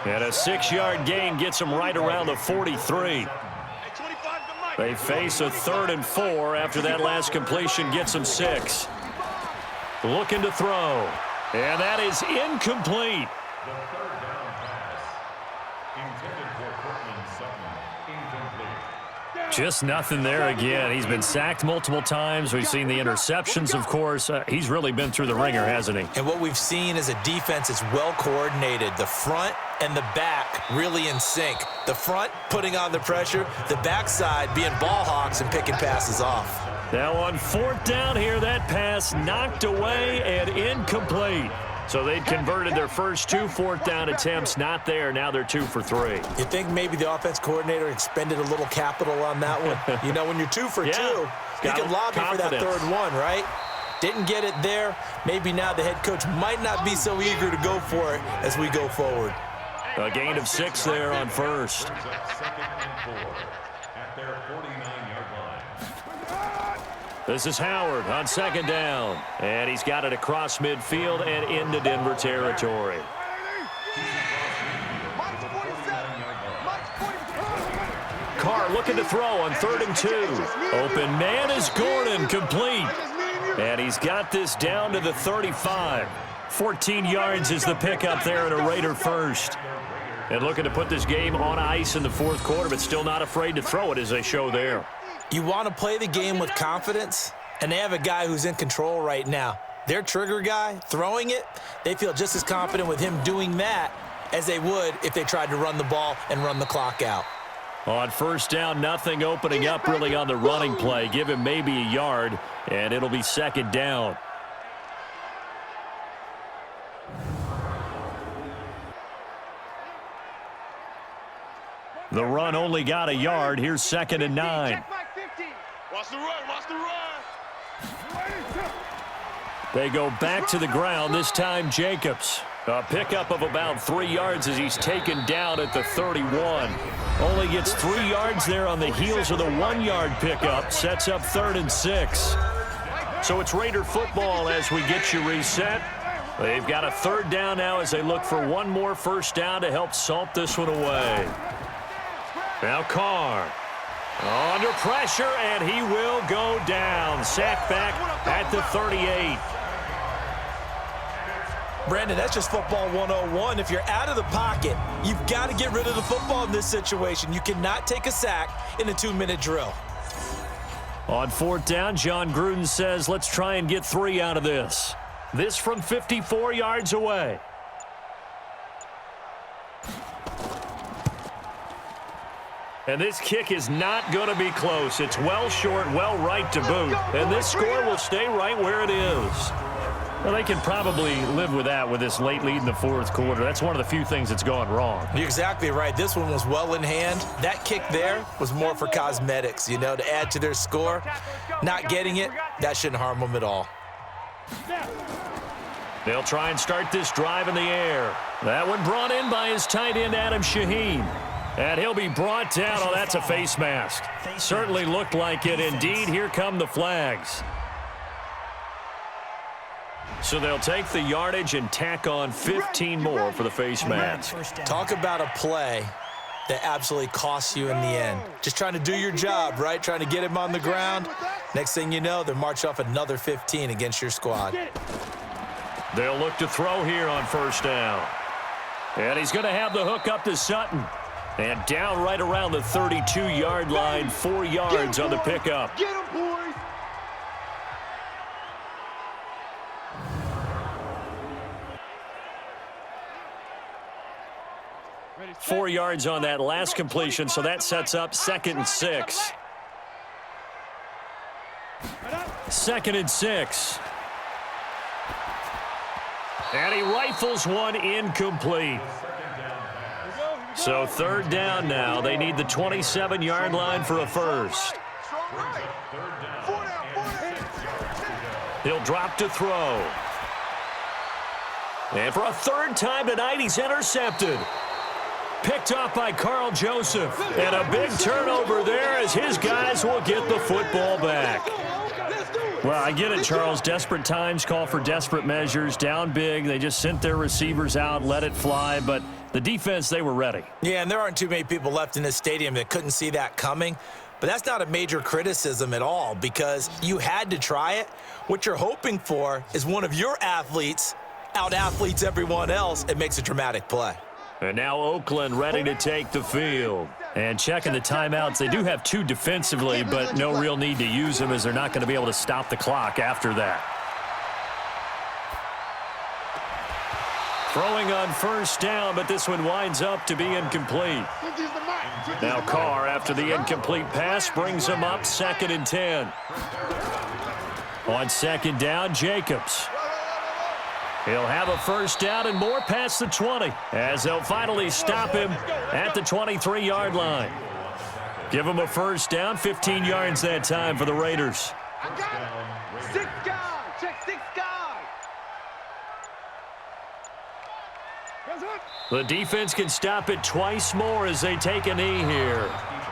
And a 6-yard gain gets him right around the 43. They face a 3rd and 4 after that last completion gets them 6. Looking to throw. And that is incomplete.
The 3rd down pass intended for Cortland Sutton. Incomplete.
Just nothing there again. He's been sacked multiple times. We've seen the interceptions, of course. He's really been through the ringer, hasn't he?
And what we've seen is a defense that's well coordinated. The front and the back really in sync. The front putting on the pressure, the backside being ball hawks and picking passes off.
Now on 4th down here, that pass knocked away and incomplete. So they'd converted their first 2 4th down attempts, not there. Now they're 2 for 3.
You think maybe the offense coordinator expended a little capital on that one? You know, when you're 2 for 2, you can lobby for that 3rd one, right? Didn't get it there. Maybe now the head coach might not be so eager to go for it as we go forward.
A gain of 6 there on first.
2nd and 4 at their 49-yard line.
This is Howard on 2nd down. And he's got it across midfield and into Denver territory. Carr looking to throw on 3rd and 2. Open man is Gordon, complete. And he's got this down to the 35. 14 yards is the pickup there and a Raider first. And looking to put this game on ice in the 4th quarter, but still not afraid to throw it as they show there.
You want to play the game with confidence, and they have a guy who's in control right now. Their trigger guy, throwing it, they feel just as confident with him doing that as they would if they tried to run the ball and run the clock out.
On 1st down, nothing opening up really on the running play. Give him maybe a yard, and it'll be 2nd down. The run only got a yard. Here's 2nd and 9.
Watch the run, watch the run.
They go back to the ground, this time Jacobs. A pickup of about 3 yards as he's taken down at the 31. Only gets 3 yards there on the heels of the 1-yard pickup. Sets up 3rd and 6. So it's Raider football as we get you reset. They've got a 3rd down now as they look for one more 1st down to help salt this one away. Now Carr under pressure, and he will go down. Sacked back at the 38.
Brandon, that's just football 101. If you're out of the pocket, you've got to get rid of the football in this situation. You cannot take a sack in a 2-minute drill.
On 4th down, John Gruden says, let's try and get 3 out of this. This from 54 yards away. And this kick is not going to be close. It's well short, well right to boot. And this score will stay right where it is. Well, they can probably live with that with this late lead in the 4th quarter. That's one of the few things that's gone wrong.
You're exactly right. This one was well in hand. That kick there was more for cosmetics, you know, to add to their score. Not getting it, that shouldn't harm them at all.
They'll try and start this drive in the air. That one brought in by his tight end, Adam Shaheen. And he'll be brought down. Oh, that's a face mask. Certainly looked like it. Indeed, here come the flags. So they'll take the yardage and tack on 15 more for the face mask.
Talk about a play that absolutely costs you in the end. Just trying to do your job, right? Trying to get him on the ground. Next thing you know, they're marching off another 15 against your squad.
They'll look to throw here on first down. And he's going to have the hook up to Sutton. And down right around the 32-yard line, 4 yards on the pickup.
Get him, boys!
4 yards on that last completion, so that sets up 2nd and 6. 2nd and 6. And he rifles one incomplete. So 3rd down now. They need the 27-yard line for a first. He'll drop to throw. And for a 3rd time tonight, he's intercepted. Picked off by Carl Joseph. And a big turnover there as his guys will get the football back.
Well, I get it, Charles. Desperate times call for desperate measures. Down big. They just sent their receivers out, let it fly. But the defense, they were ready.
Yeah, and there aren't too many people left in this stadium that couldn't see that coming. But that's not a major criticism at all because you had to try it. What you're hoping for is one of your athletes out-athletes everyone else and makes a dramatic play.
And now Oakland ready to take the field.
And checking the timeouts, they do have 2 defensively, but no real need to use them as they're not going to be able to stop the clock after that.
Throwing on first down, but this one winds up to be incomplete. Now Carr, after the incomplete pass, brings him up 2nd and 10. On 2nd down, Jacobs. He'll have a first down and more past the 20 as they'll finally stop him at the 23-yard line. Give him a first down, 15 yards that time for the Raiders.
I got it. 6 guys. Check 6 guys.
The defense can stop it twice more as they take a knee here.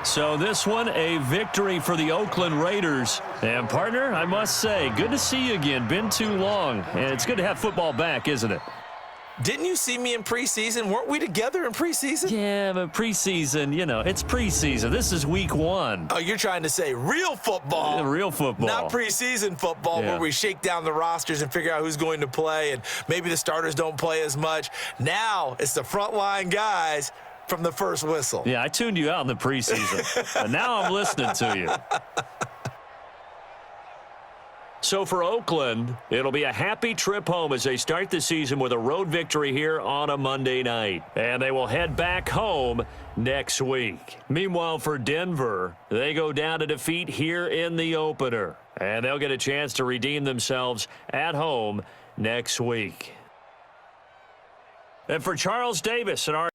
So this one, a victory for the Oakland Raiders. And, partner, I must say, good to see you again. Been too long. And it's good to have football back, isn't it?
Didn't you see me in preseason? Weren't we together in preseason?
Yeah, but preseason, you know, it's preseason. This is week 1.
Oh, you're trying to say real football.
Yeah, real football.
Not preseason football where we shake down the rosters and figure out who's going to play and maybe the starters don't play as much. Now it's the frontline guys from the first whistle.
Yeah, I tuned you out in the preseason. But now I'm listening to you.
So for Oakland, it'll be a happy trip home as they start the season with a road victory here on a Monday night. And they will head back home next week. Meanwhile, for Denver, they go down to defeat here in the opener. And they'll get a chance to redeem themselves at home next week. And for Charles Davis and our